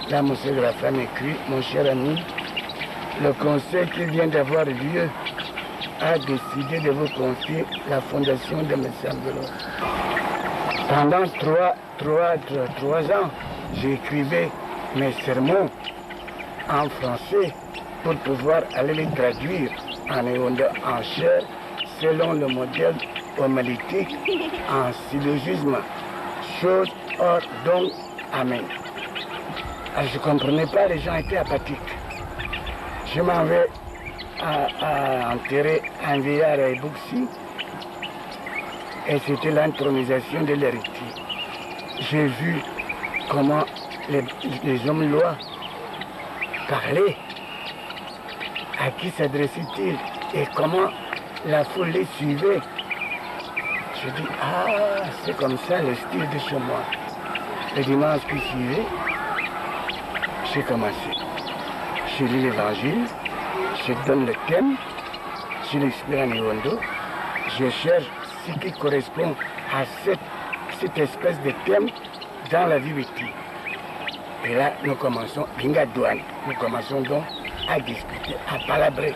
Là, M. Grafin m'écrit, mon cher ami, le conseil qui vient d'avoir lieu a décidé de vous confier la fondation de mes semblables. Pendant trois ans, j'écrivais mes sermons en français pour pouvoir aller les traduire en éondo en chair selon le modèle homilétique en syllogisme. Chose hors donc, amen. Alors, je ne comprenais pas, les gens étaient apathiques. Je m'en vais à enterrer un vieillard à Ebouxi et c'était l'intronisation de l'héritier. J'ai vu comment les hommes lois parlaient, à qui s'adressaient-ils et comment la foule les suivait. Je dis, ah, c'est comme ça le style de chez moi. Le dimanche qui suivait, j'ai commencé. Je lis l'évangile, je donne le thème, je l'explique en Iwondo, je cherche ce qui correspond à cette espèce de thème dans la vie vécue. Et là, nous commençons, nous commençons donc à discuter, à palabrer.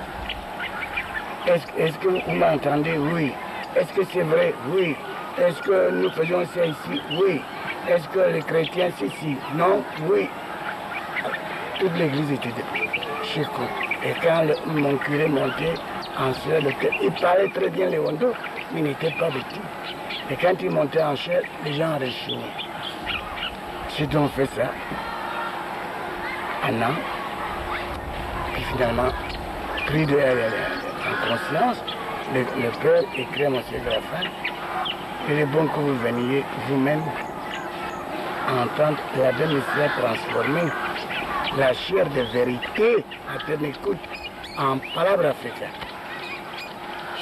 Est-ce que vous m'entendez? Oui. Est-ce que c'est vrai? Oui. Est-ce que nous faisons ça ici? Oui. Est-ce que les chrétiens, si? Non? Oui. Toute l'église était debout. Et quand mon curé montait en chair, il parlait très bien les Wando, mais il n'était pas vêtu. Et quand il montait en chair, les gens réchauffaient. J'ai donc fait ça un an. Puis finalement, pris en conscience, le père écrit à M. Grafin, il est bon que vous veniez vous-même entendre la démission transformée, la chair de vérité à ton écoute en palabres africaines.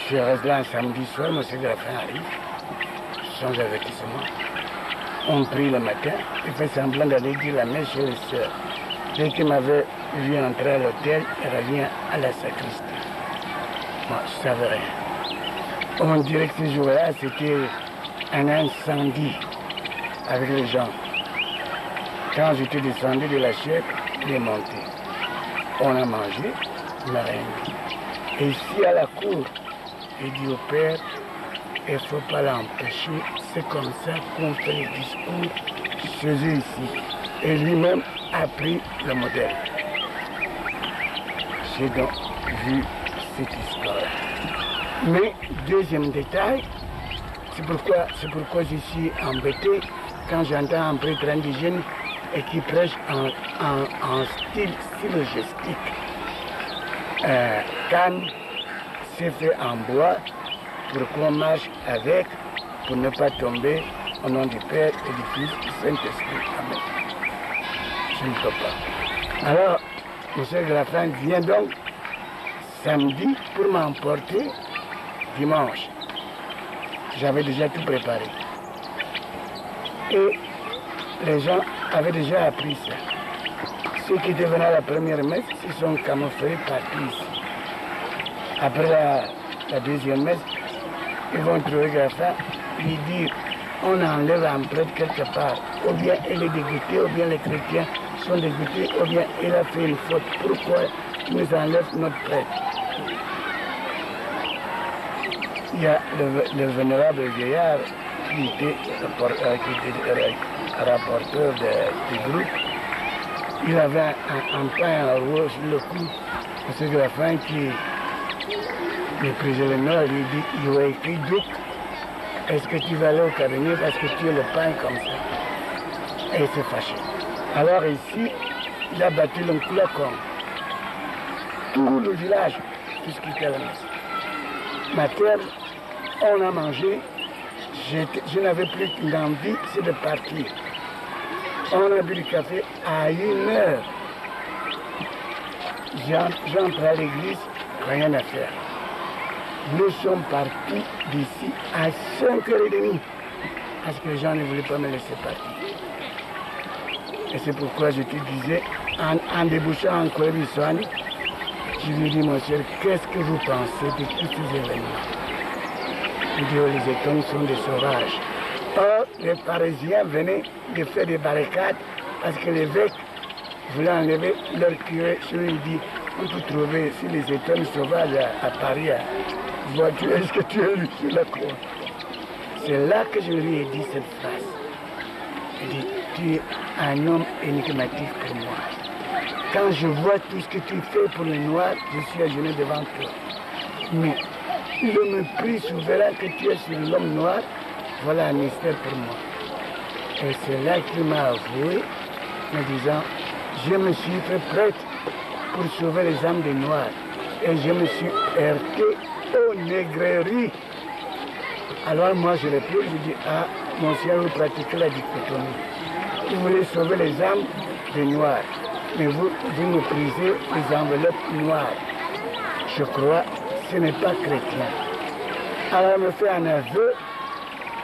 Je reste là un samedi soir, M. Grafin arrive, sans avertissement. On prie le matin, il fait semblant d'aller dire la messe chez les sœurs. Dès qu'il m'avait vu entrer à l'hôtel, il revient à la sacristie. Moi, je ne savais rien. On dirait que ce jour-là, c'était un incendie avec les gens. Quand j'étais descendu de la chaise, il est monté. On a mangé, il n'a rien dit. Et ici à la cour, il dit au père, il ne faut pas l'empêcher, c'est comme ça qu'on fait les discours chez eux ici. Et lui-même a pris le modèle. J'ai donc vu cette histoire. Mais, deuxième détail, c'est pourquoi je suis embêté quand j'entends un prêtre indigène et qui prêche en style syllogistique. Canne, c'est fait en bois pour qu'on marche avec, pour ne pas tomber au nom du Père et du Fils et du Saint-Esprit. Amen. Je ne peux pas. Alors, M. Grafin vient donc samedi pour m'emporter dimanche. J'avais déjà tout préparé. Et les gens avaient déjà appris ça. Ceux qui étaient venus à la première messe se sont camouflés partis ici. Après la deuxième messe, ils vont trouver Grafin, lui dire on enlève un prêtre quelque part. Ou bien il est dégoûté, ou bien les chrétiens sont dégoûtés, ou bien il a fait une faute. Pourquoi il nous enlève notre prêtre? Il y a le vénérable vieillard qui était rapporteur du groupe. Il avait un pain à rouleau sur le cou. M. Grafin qui méprisait le nom, lui dit, il a écrit Duc, est-ce que tu vas aller au cabinet parce que tu as le pain comme ça? Et il s'est fâché. Alors ici, il a battu le coup la con. Tout le village, puisqu'il était à la messe. Ma terre, on a mangé, je n'avais plus qu'une envie, c'est de partir. On a bu du café à 1h. J'entre à l'église, rien à faire. Nous sommes partis d'ici à 5h30 parce que les gens ne voulaient pas me laisser partir. Et c'est pourquoi je te disais, en débouchant en Kolebissoani, je lui ai dit, mon cher, qu'est-ce que vous pensez de tous ces événements? Il dit, oh, les États sont des sauvages. Or, les Parisiens venaient de faire des barricades parce que l'évêque voulait enlever leur curé. Je lui ai dit, on peut trouver si les États sauvages à Paris, vois-tu, est-ce que tu as lu sur la croix? C'est là que je lui ai dit cette phrase. Il dit, tu es un homme énigmatique pour moi. Quand je vois tout ce que tu fais pour les Noirs, je suis agenouillé devant toi. Mais le mépris souverain que tu as sur l'homme noir, voilà un mystère pour moi. Et c'est là qu'il m'a avoué, me disant, je me suis fait prêtre pour sauver les âmes des Noirs. Et je me suis heurté aux négreries. Alors moi je réponds, je dis, ah, mon Seigneur, vous pratiquez la dichotomie. Vous voulez sauver les âmes des Noirs, mais vous méprisez les enveloppes noires. Je crois que ce n'est pas chrétien. Alors elle me fait un aveu,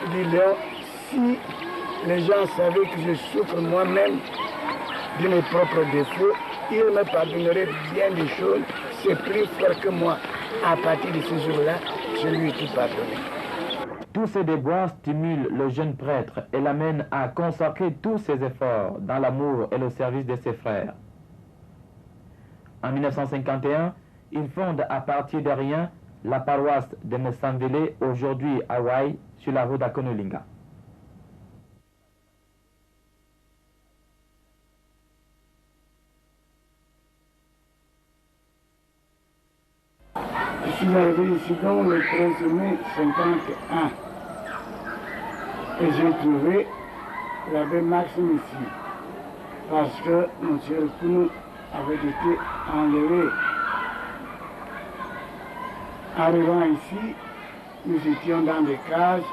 il dit, Léon, si les gens savaient que je souffre moi-même de mes propres défauts, ils me pardonneraient bien des choses, c'est plus fort que moi. À partir de ce jour-là, je lui ai tout pardonné. Tous ces déboires stimulent le jeune prêtre et l'amènent à consacrer tous ses efforts dans l'amour et le service de ses frères. En 1951, il fonde à partir de rien la paroisse de Messamvele, aujourd'hui Hawaï, sur la route d'Akonolinga. Je suis arrivé ici donc le 13 mai 51 et j'ai trouvé l'abbé Maxime ici parce que M. Kounou avait été enlevé. Arrivant ici, nous étions dans des cases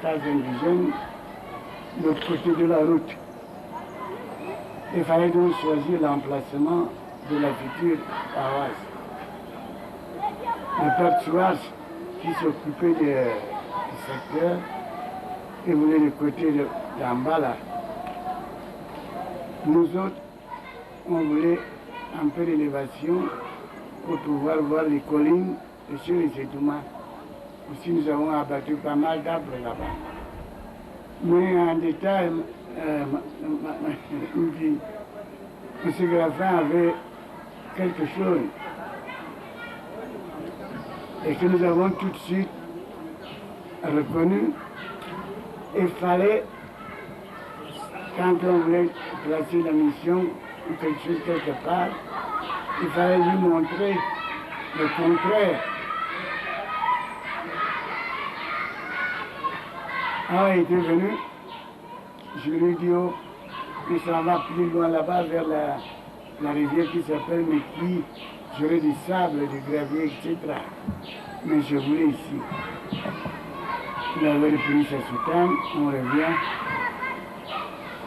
indigènes, de l'autre côté de la route. Il fallait donc choisir l'emplacement de la future paroisse. Le père Tchouas, qui s'occupait du secteur, il voulait le côté d'en bas là. Nous autres, on voulait un peu d'élévation pour pouvoir voir les collines de chez les Étoumans. Aussi, nous avons abattu pas mal d'arbres là-bas. Mais en détail, M. Graffin avait quelque chose. Et que nous avons tout de suite reconnu, il fallait, quand on voulait placer la mission ou quelque chose quelque part, il fallait lui montrer le contraire. Alors il était venu, je lui ai dit, oh, mais ça va plus loin là-bas vers la rivière qui s'appelle Mekli. J'aurais du sable, du gravier, etc. Mais je voulais ici. Il avait repris sa soutane, on revient.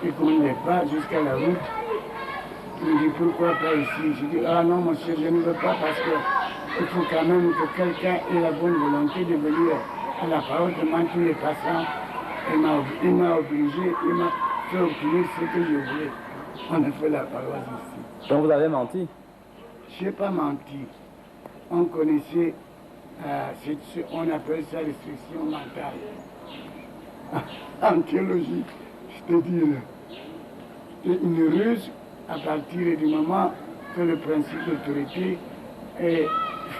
Et qu'on n'est pas jusqu'à la route. Il me dit, pourquoi pas ici? Je dis, ah non, monsieur, je ne veux pas parce qu'il faut quand même que quelqu'un ait la bonne volonté de venir à la parole devant tous les passants. Il m'a obligé, il m'a fait obtenir ce que je voulais. On a fait la paroisse ici. Donc vous avez menti? Je n'ai pas menti. On connaissait, on appelle ça restriction mentale. En théologie, c'est-à-dire une ruse à partir du moment que le principe d'autorité est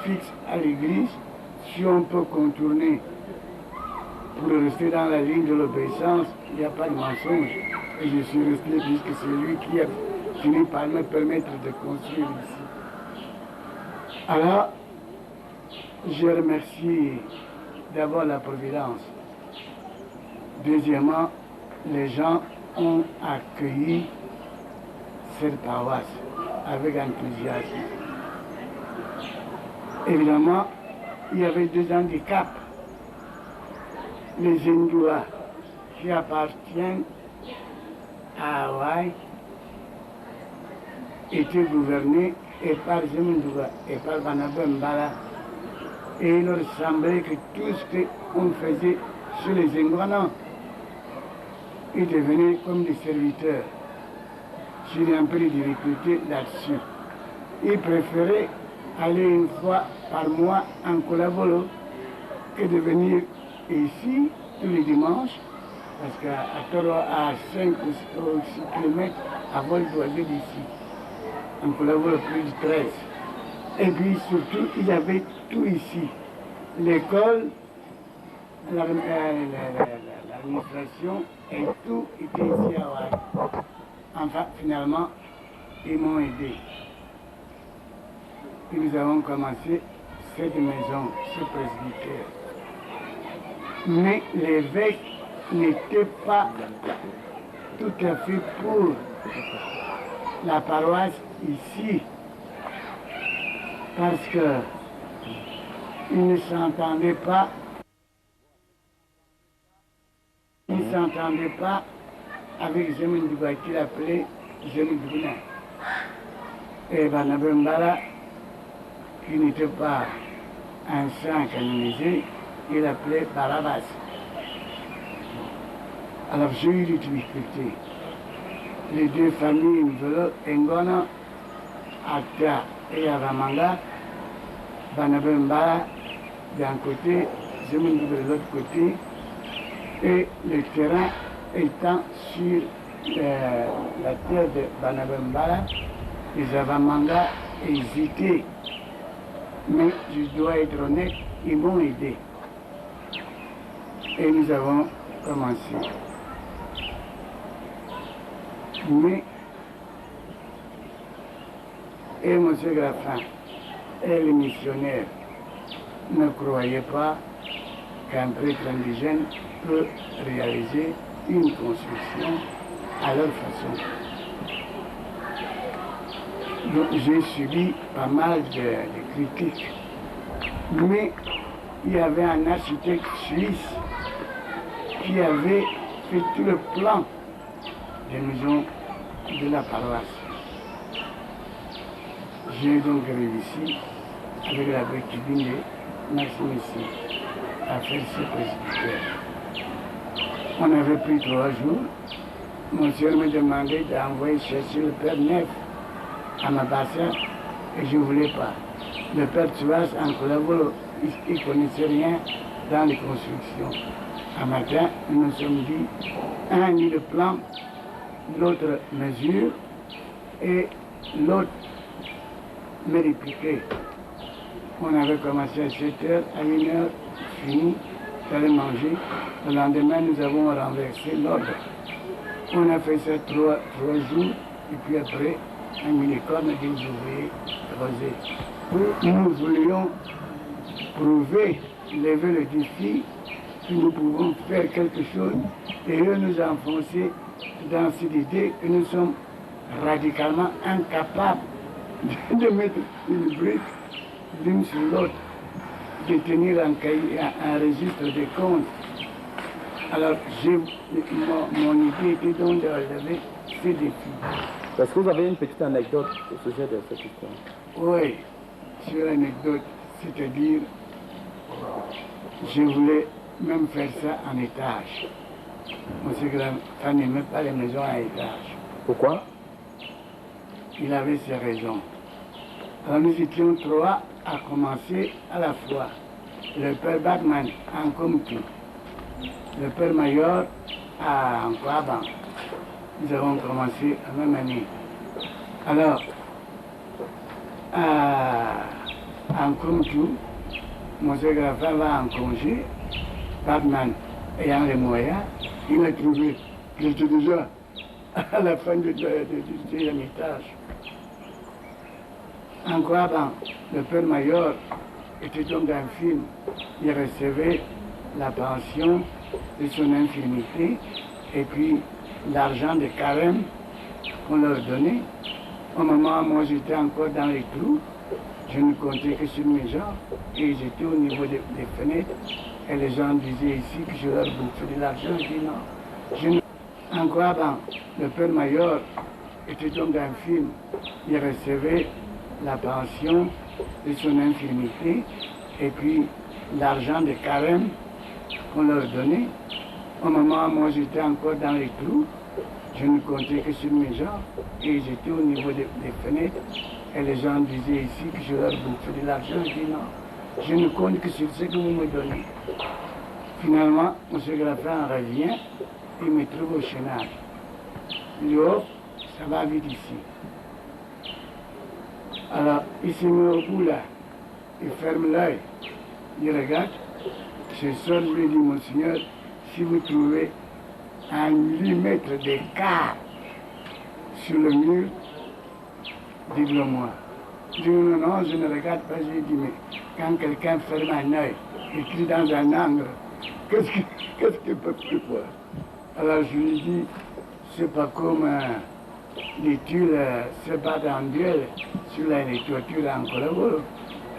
fixe à l'Église, si on peut contourner pour rester dans la ligne de l'obéissance, il n'y a pas de mensonge. Et je suis resté puisque c'est lui qui a fini par me permettre de construire ici. Alors, je remercie d'abord la Providence. Deuxièmement, les gens ont accueilli cette paroisse avec enthousiasme. Évidemment, il y avait deux handicaps. les Indouas qui appartiennent à Hawaï étaient gouvernés et par Zemundouga et par Banaba Mbala. Et il leur semblait que tout ce qu'on faisait sur les Ingouanans, ils devenaient comme des serviteurs. J'ai eu un peu de difficulté là-dessus. Ils préféraient aller une fois par mois en Colabolo que de venir ici tous les dimanches, parce qu'à Toro, à 5 ou 6 km à vol d'oiseau d'ici, en Colabolo plus de 13. Et puis surtout, ils avaient tout ici. L'école, l'administration et tout était ici à Hawaï. Enfin, finalement, ils m'ont aidé. Et nous avons commencé cette maison, ce presbytère. Mais l'évêque n'était pas tout à fait pour la paroisse ici, parce que il ne s'entendait pas. Il ne s'entendait pas avec Zemundouga qu'il appelait Zemundouga. Et Banaba Mbala, qui n'était pas un saint canonisé, il appelait Barabas. Alors j'ai eu des difficultés. Les deux familles, Ngona, Ata et Avamanga, Banaba Mbala d'un côté, Zemundouga de l'autre côté, et le terrain étant sur la terre de Banaba Mbala, les Avamanga hésitaient. Mais je dois être honnête, ils m'ont aidé. Et nous avons commencé. Mais, et M. Graffin et les missionnaires ne croyaient pas qu'un prêtre indigène peut réaliser une construction à leur façon. Donc j'ai subi pas mal de critiques. Mais il y avait un architecte suisse qui avait fait tout le plan des maisons de la paroisse. J'ai donc réussi, avec la Béquibine de Maxime ici, à faire ce presbytère. On avait pris 3 jours. Mon soeur me demandait d'envoyer chercher le Père Neuf à ma bassin et je ne voulais pas. Le Père Tuas en Colabolo, il ne connaissait rien dans les constructions. Un matin, nous nous sommes dit, un a mis le plan, l'autre mesure et l'autre me répliquait. On avait commencé à 7 h, à 1 h, fini, j'allais manger. Le lendemain, nous avons renversé l'ordre. On a fait ça 3 jours et puis après, un mini-corps des ouvriers rosés. Nous voulions prouver, lever le défi que nous pouvons faire quelque chose et eux nous enfoncer dans cette idée que nous sommes radicalement incapables de mettre une brique l'une sur l'autre, de tenir un registre de comptes. Alors mon idée était donc de relever ces défis. Est-ce que vous avez une petite anecdote au sujet de cette histoire? Oui, sur l'anecdote, c'est-à-dire, je voulais même faire ça en étage. Monsieur Grandin n'aimait pas les maisons à étage. Pourquoi? Il avait ses raisons. Alors nous étions 3 à commencer à la fois. Le père Batman en Komtu, le père Mayor à Ankwaba. Nous avons commencé la même année. Alors, en Komtu, M. Graffin va en congé, Batman ayant les moyens, il m'a trouvé. J'étais déjà à la fin du 2e étage. En Kwaba, le père Mayor était donc d'un film. Il recevait la pension de son infirmité et puis l'argent de carême qu'on leur donnait. Au moment où moi j'étais encore dans les trous, je ne comptais que sur mes jambes et j'étais au niveau des fenêtres Et les gens disaient ici que je leur bouffais de l'argent. Je dis non. Encore avant, le père Mayor était donc dans un film. Il recevait la pension de son infirmité et puis l'argent de carême qu'on leur donnait. Au moment où moi j'étais encore dans les trous, je ne comptais que sur mes gens et j'étais au niveau des fenêtres et les gens disaient ici que je leur bouffais de l'argent. Je dis non, je ne compte que sur ce que vous me donnez. Finalement, M. Grafin revient et me trouve au chenage. Il dit, oh, ça va vite ici. Alors, il se met au bout là, il ferme l'œil, il regarde, je sors, je lui dis, Monseigneur, si vous trouvez 1 millimètre d'écart sur le mur, dites-le moi. Je dis, non, non, je ne regarde pas, je lui dis, mais quand quelqu'un ferme un œil, écrit dans un angle, qu'est-ce qu'il peut plus voir? Alors je lui dis, c'est pas comme les tuiles se battent en duel sur les toitures en collabore.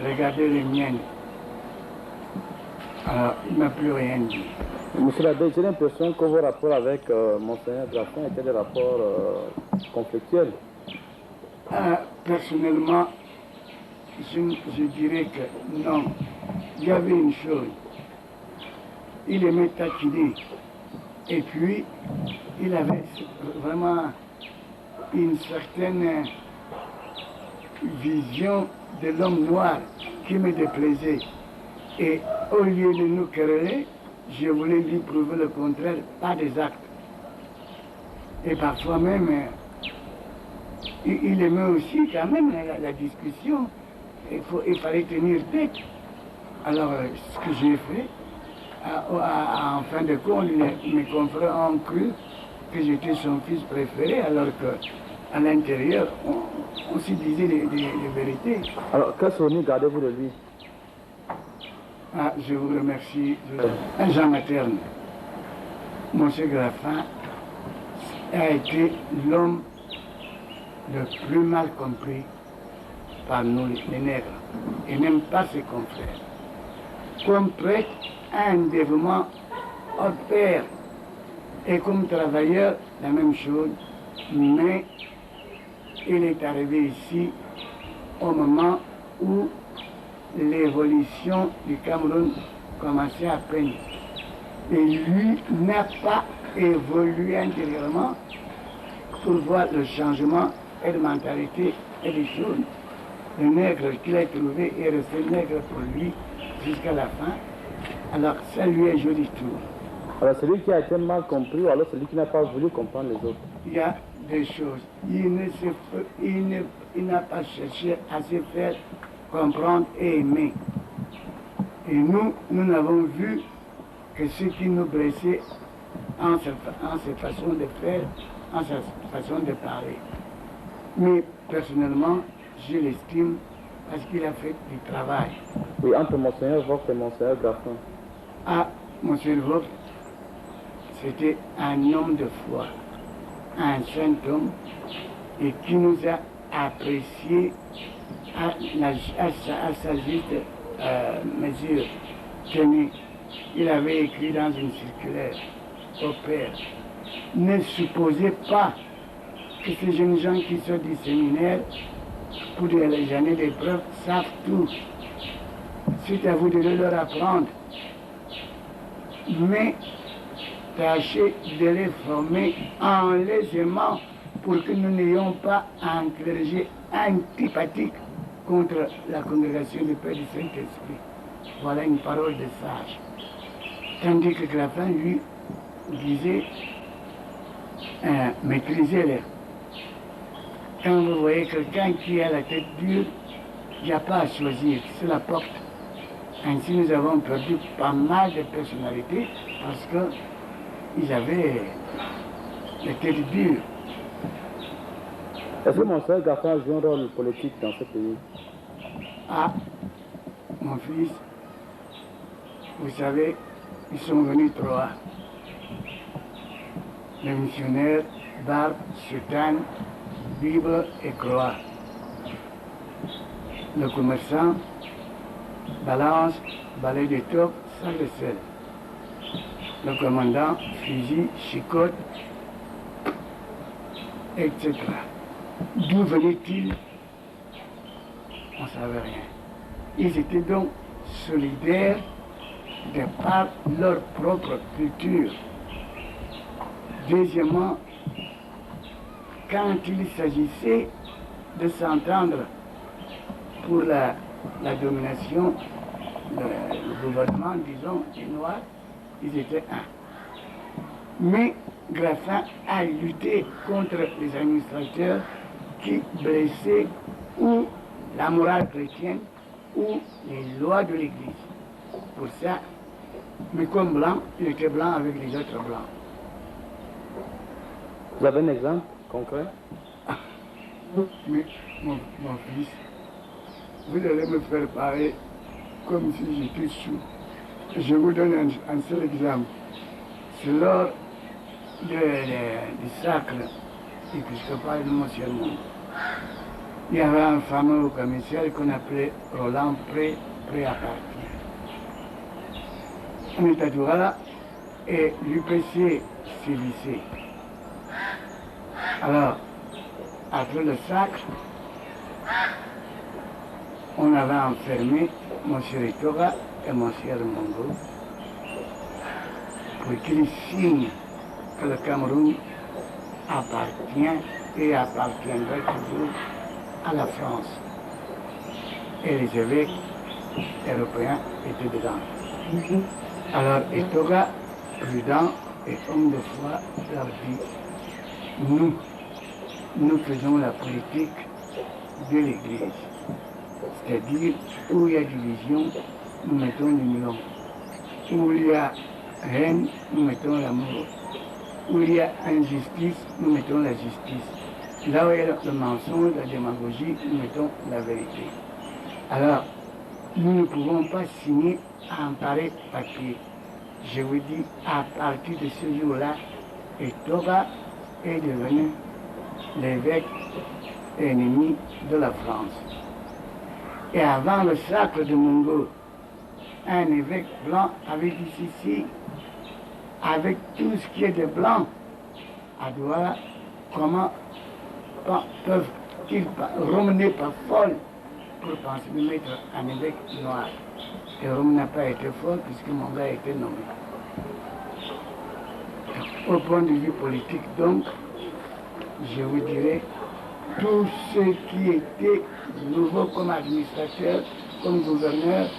Regardez les miennes. Alors il ne m'a plus rien dit. Monsieur l'abbé, j'ai l'impression que vos rapports avec Monseigneur Grafin étaient des rapports conflictuels. Personnellement, je dirais que non. Il y avait une chose. Il aimait taquiner. Et puis, il avait vraiment une certaine vision de l'homme noir qui me déplaisait. Et au lieu de nous quereller, je voulais lui prouver le contraire par des actes. Et parfois même, il aimait aussi quand même la discussion. Il fallait tenir tête. Alors, ce que j'ai fait, en fin de compte, mes confrères ont cru que j'étais son fils préféré, alors qu'à l'intérieur, on s'y disait les vérités. Alors, quel souvenir gardez-vous de lui? Je vous remercie. Un Jean materne. Monsieur Grafin a été l'homme le plus mal compris par nous, les nègres, et même par ses confrères. Comme prêtre, un dévouement au père, et comme travailleur, la même chose, mais il est arrivé ici au moment où l'évolution du Cameroun commençait à peine. Et lui n'a pas évolué intérieurement pour voir le changement et de mentalité et des choses. Le nègre qu'il a trouvé est resté nègre pour lui jusqu'à la fin. Alors ça lui est joli tour. Alors celui qui a été mal compris ou alors celui qui n'a pas voulu comprendre les autres? Il y a des choses. Il n'a pas cherché à se faire comprendre et aimer. Et nous n'avons vu que ce qui nous blessait en sa façon de faire, en sa façon de parler. Mais personnellement, je l'estime parce qu'il a fait du travail. Oui, entre Monseigneur Vogt et Monseigneur Grafin. Monseigneur Vogt, c'était un homme de foi, un saint homme, et qui nous a appréciés à sa juste mesure. Tenez, il avait écrit dans une circulaire au Père, ne supposez pas que ces jeunes gens qui sortent du séminaire pour les années d'épreuve savent tout. C'est à vous de leur apprendre. Mais tâchez de les former en les aimant pour que nous n'ayons pas un clergé antipathique contre la congrégation du Père du Saint-Esprit. Voilà une parole de sage. Tandis que Grafin, lui, disait maîtrisez-les. Quand vous voyez quelqu'un qui a la tête dure, il n'y a pas à choisir, c'est la porte. Ainsi, nous avons perdu pas mal de personnalités parce qu'ils avaient la tête dure. Est-ce que Monseigneur Grafin joue un rôle politique dans ce pays? Mon fils, vous savez, ils sont venus 3. Les missionnaires, barbe, soutane, Bible et croix. Le commerçant, balance, balai de top, sac de sel. Le commandant, fusil, chicote, etc. D'où venaient-ils? On ne savait rien. Ils étaient donc solidaires de par leur propre culture. Deuxièmement, quand il s'agissait de s'entendre pour la domination, le gouvernement, disons, des Noirs, ils étaient un. Mais Graffin a lutté contre les administrateurs qui blessaient ou la morale chrétienne ou les lois de l'Église. Pour ça, mais comme blanc, il était blanc avec les autres blancs. Vous avez un exemple concret? Mais mon fils, vous allez me faire parler comme si j'étais sous. Je vous donne un seul exemple. C'est lors du sacre épiscopal de Monsieur-le-Monde. Il y avait un fameux commissaire qu'on appelait Roland Pré à partir. On était toujours là et l'UPC s'est vissé. Alors, après le sacre, on avait enfermé M. Ritora et M. Mongo pour qu'ils signent que le Cameroun appartient et appartiendra toujours à la France. Et les évêques européens étaient dedans. Alors Etoga, prudent et homme de foi, leur dit, nous faisons la politique de l'Église. C'est-à-dire, où il y a division, nous mettons l'union. Où il y a haine, nous mettons l'amour. Où il y a injustice, nous mettons la justice. Là où il y a le mensonge, la démagogie, nous mettons la vérité. Alors, nous ne pouvons pas signer un pareil papier. Je vous dis, à partir de ce jour-là, Etoga est devenu l'évêque ennemi de la France. Et avant le sacre de Mongo, un évêque blanc avait dit ceci, avec tout ce qui est de blanc, à Douala, comment peuvent-ils Rome n'est pas folle pour penser de mettre un évêque noir. Et Rome n'a pas été folle puisque Mongo a été nommé. Au point de vue politique, donc, je vous dirais, tous ceux qui étaient nouveaux comme administrateurs, comme gouverneurs,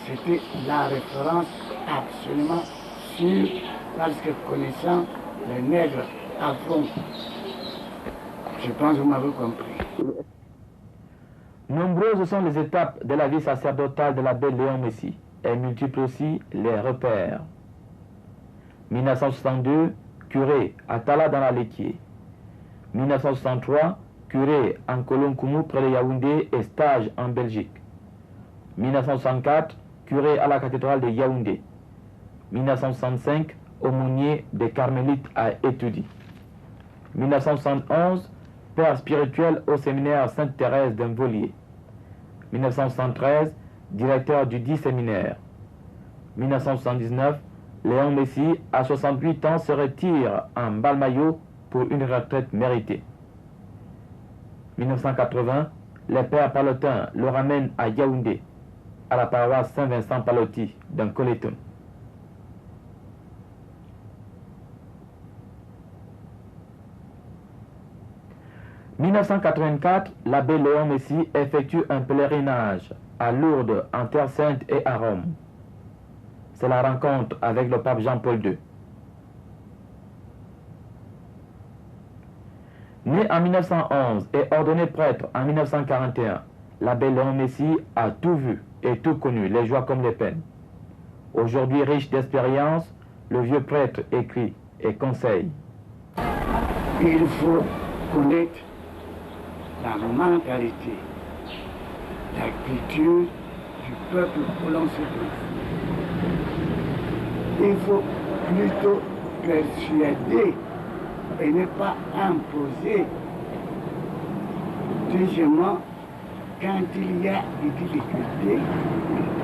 c'était la référence absolument sûre, parce que connaissant les nègres à fond, je pense que vous m'avez compris. Nombreuses sont les étapes de la vie sacerdotale de l'abbé Léon Messi, et multiples aussi les repères. 1962, curé à Tala dans la Laitier. 1963, curé en Kolonkoumou près de Yaoundé et stage en Belgique. 1964, curé à la cathédrale de Yaoundé. 1965, aumônier des Carmélites à Étoudi. 1971, père spirituel au séminaire Sainte-Thérèse d'Envolier. 1973, directeur du dit séminaire. 1979, Léon Messi, à 68 ans, se retire en Balmayo pour une retraite méritée. 1980, les pères palotins le ramènent à Yaoundé, à la paroisse Saint-Vincent-Paloti dans Coléton. En 1984, l'abbé Léon Messi effectue un pèlerinage à Lourdes, en Terre Sainte et à Rome. C'est la rencontre avec le pape Jean-Paul II. Né en 1911 et ordonné prêtre en 1941, l'abbé Léon Messi a tout vu et tout connu, les joies comme les peines. Aujourd'hui riche d'expérience, le vieux prêtre écrit et conseille. Il faut connaître la mentalité, la culture du peuple où l'on se trouve. Il faut plutôt persuader et ne pas imposer. Deuxièmement, quand il y a des difficultés,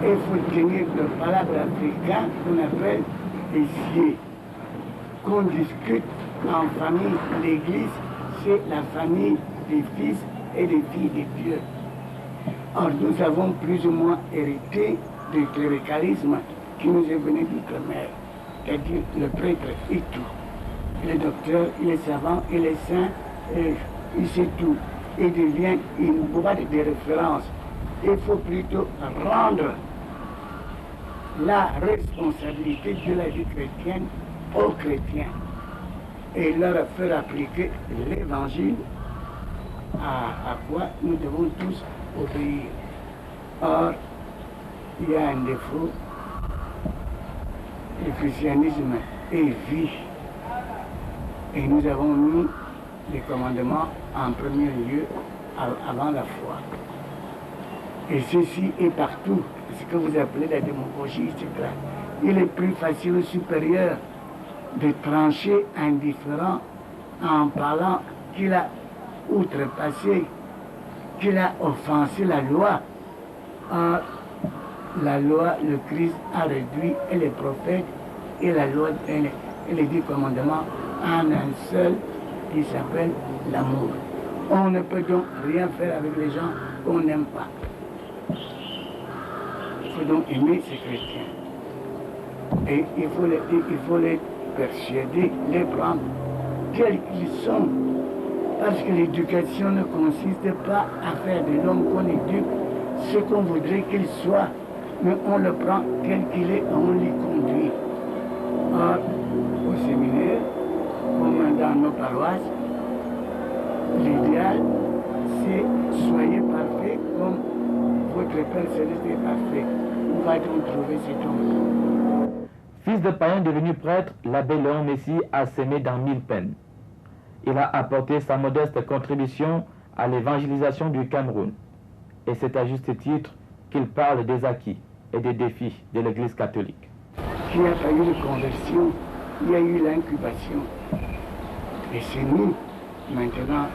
il faut tenir le palabre africain qu'on appelle essier, qu'on discute en famille. L'Église, c'est la famille des fils et des filles de Dieu. Or, nous avons plus ou moins hérité du cléricalisme qui nous est venu d'outre-mer, c'est-à-dire le prêtre et tout. Il est docteur, il est savant, il est saint, et il sait tout. Il devient une boîte de référence. Il faut plutôt rendre la responsabilité de la vie chrétienne aux chrétiens et leur faire appliquer l'évangile à quoi nous devons tous obéir. Or, il y a un défaut. Le christianisme est vie. Et nous avons mis les commandements en premier lieu avant la foi. Et ceci est partout. Ce que vous appelez la démagogie, etc. Il est plus facile, supérieur, de trancher un différend en parlant qu'il a outrepassé, qu'il a offensé la loi. Or, la loi, le Christ a réduit, et les prophètes, et la loi, et les 10 commandements en un seul qui s'appelle l'amour. On ne peut donc rien faire avec les gens qu'on n'aime pas. Il faut donc aimer ces chrétiens. Et il faut les persuader, les prendre tels qu'ils sont. Parce que l'éducation ne consiste pas à faire de l'homme qu'on éduque ce qu'on voudrait qu'il soit, mais on le prend tel qu'il est et on l'y conduit. Or, au séminaire, comme dans nos paroisses, l'idéal, c'est soyez parfait comme votre Père Céleste est parfait. Où va-t-on trouver cet homme? Fils de païen devenu prêtre, l'abbé Léon Messi a sémé dans 1000 peines. Il a apporté sa modeste contribution à l'évangélisation du Cameroun. Et c'est à juste titre qu'il parle des acquis et des défis de l'Église catholique. Il n'y a pas eu de conversion, il y a eu l'incubation. Et c'est nous, maintenant,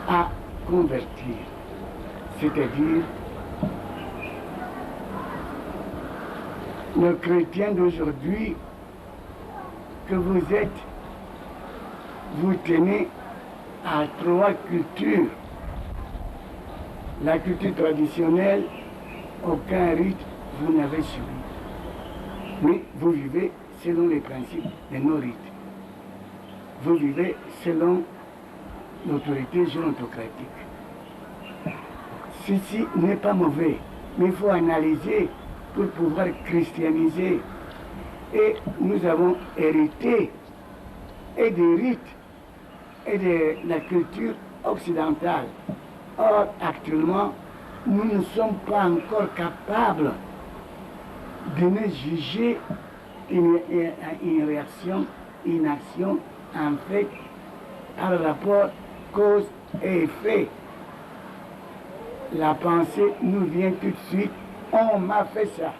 à convertir. C'est-à-dire, le chrétien d'aujourd'hui que vous êtes, vous tenez à 3 cultures. La culture traditionnelle, aucun rite vous n'avez suivi. Mais vous vivez selon les principes de nos rites. Vous vivez selon l'autorité gérontocratique. Ceci n'est pas mauvais, mais il faut analyser pour pouvoir christianiser. Et nous avons hérité et des rites et de la culture occidentale. Or, actuellement, nous ne sommes pas encore capables de ne juger une réaction, une action, en fait, par rapport cause et effet. La pensée nous vient tout de suite, on m'a fait ça.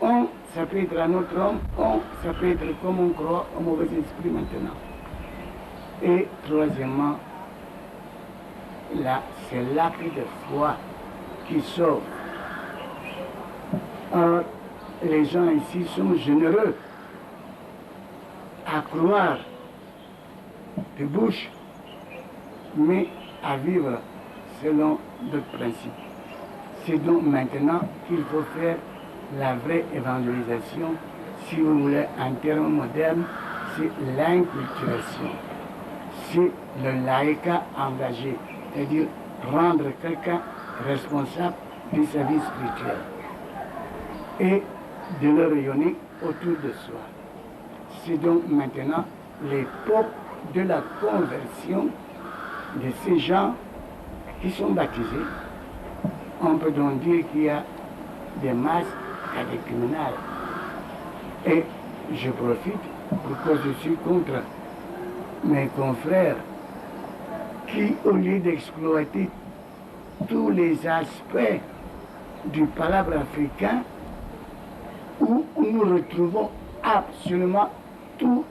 On, ça peut être un autre homme, on, ça peut être comme on croit au mauvais esprit maintenant. Et troisièmement, là, c'est l'acte de foi qui sauve. Or, les gens ici sont généreux à croire de bouche, mais à vivre selon d'autres principes. C'est donc maintenant qu'il faut faire la vraie évangélisation, si vous voulez, en termes modernes, c'est l'inculturation. C'est le laïcat engagé, c'est-à-dire rendre quelqu'un responsable de sa vie spirituelle et de le rayonner autour de soi. C'est donc maintenant l'époque de la conversion de ces gens qui sont baptisés. On peut donc dire qu'il y a des masses catéchuménales. Et je profite pourquoi je suis contre mes confrères qui, au lieu d'exploiter tous les aspects du palabre africain, où nous retrouvons absolument toutes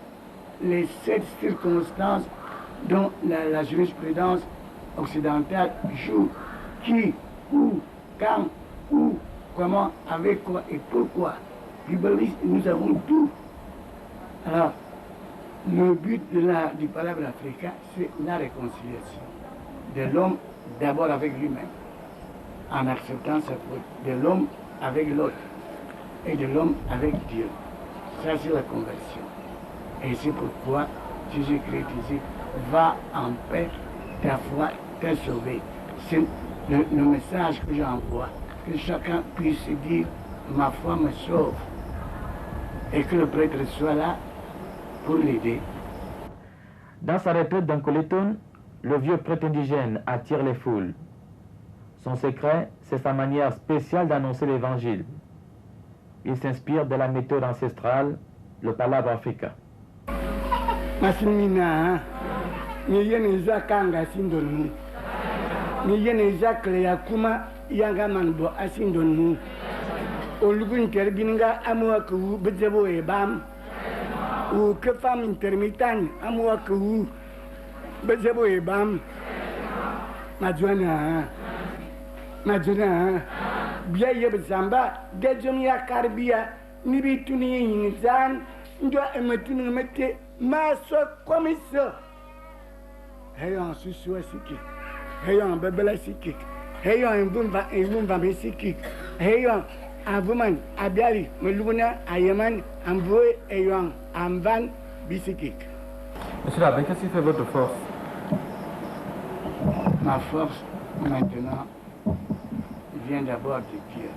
les 7 circonstances dont la jurisprudence occidentale joue, qui, où, quand, où, comment, avec quoi et pourquoi. Bibliste, nous avons tout. Alors, le but du palabre africain, c'est la réconciliation de l'homme d'abord avec lui-même, en acceptant sa faute, de l'homme avec l'autre et de l'homme avec Dieu. Ça, c'est la conversion. Et c'est pourquoi Jésus-Christ disait, va en paix, ta foi t'a sauvé. C'est le message que j'envoie, que chacun puisse dire, ma foi me sauve, et que le prêtre soit là pour l'aider. Dans sa retraite dans Coleton, le vieux prêtre indigène attire les foules. Son secret, c'est sa manière spéciale d'annoncer l'évangile. Il s'inspire de la méthode ancestrale, le palabre africain. Masimina, ni yene za kanga sindonu. Ni yene za kleya kuma yanga manbo asindonu. Olugun terbinga amwa ku bejebo ebam. Ou que femme intermittente amwa ku bejebo ebam. Madjona. Biya yebzamba gejum ya karbia ni bituni inzan ndo emetuni mete maso komiso heyon susu sikik heyon bebela sikik heyon mbumba sikik heyon avuman abiari meluna ayeman amboe heyon amvan bisikik. Monsieur l'abbé, qu'est-ce qui fait votre force? Ma force maintenant vient d'abord de Dieu.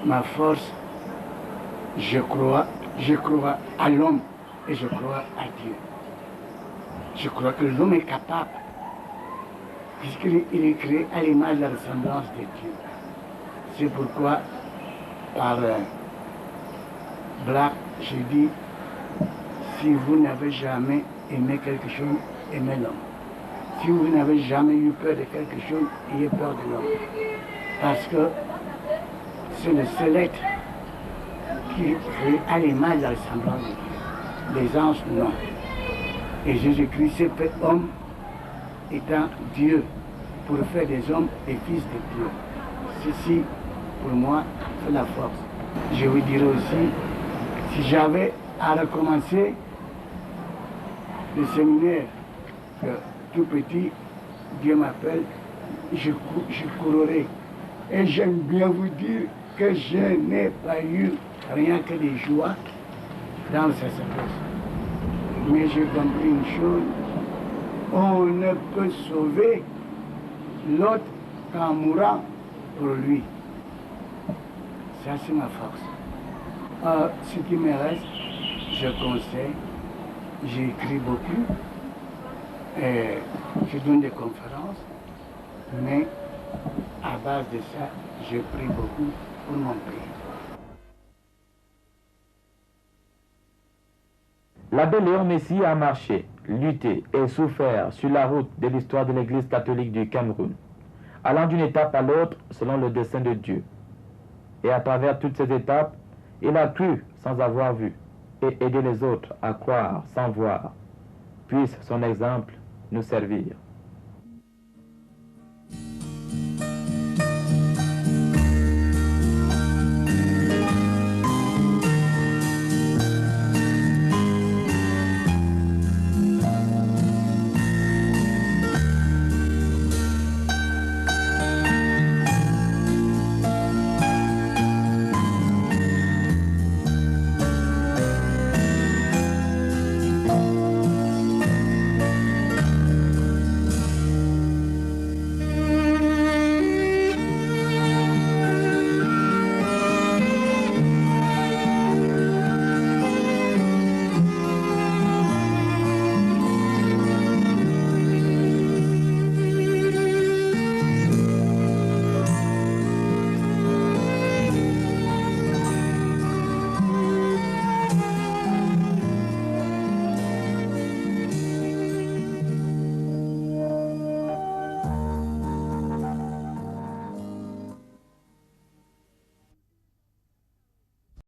Ma force, je crois à l'homme et je crois à Dieu. Je crois que l'homme est capable, puisqu'il est créé à l'image de la ressemblance de Dieu. C'est pourquoi, par Black, je dis, si vous n'avez jamais aimé quelque chose, aimez l'homme. Si vous n'avez jamais eu peur de quelque chose, ayez peur de l'homme. Parce que c'est le seul être qui est créé à l'image de la ressemblance de Dieu. Les anges, non. Et Jésus-Christ s'est fait homme, étant Dieu, pour faire des hommes des fils de Dieu. Ceci, pour moi, c'est la force. Je vous dirais aussi, si j'avais à recommencer le séminaire, que tout petit, Dieu m'appelle, je courrai. Et j'aime bien vous dire que je n'ai pas eu rien que des joies dans le sacerdoce. Mais j'ai compris une chose, on ne peut sauver l'autre qu'en mourant pour lui. Ça, c'est ma force. Ce qui me reste, je conseille, j'écris beaucoup, et je donne des conférences, mais à base de ça, je prie beaucoup pour mon pays. L'abbé Léon Messi a marché, lutté et souffert sur la route de l'histoire de l'Église catholique du Cameroun, allant d'une étape à l'autre selon le dessein de Dieu. Et à travers toutes ces étapes, il a cru sans avoir vu et aidé les autres à croire sans voir. Puisse son exemple nous servir.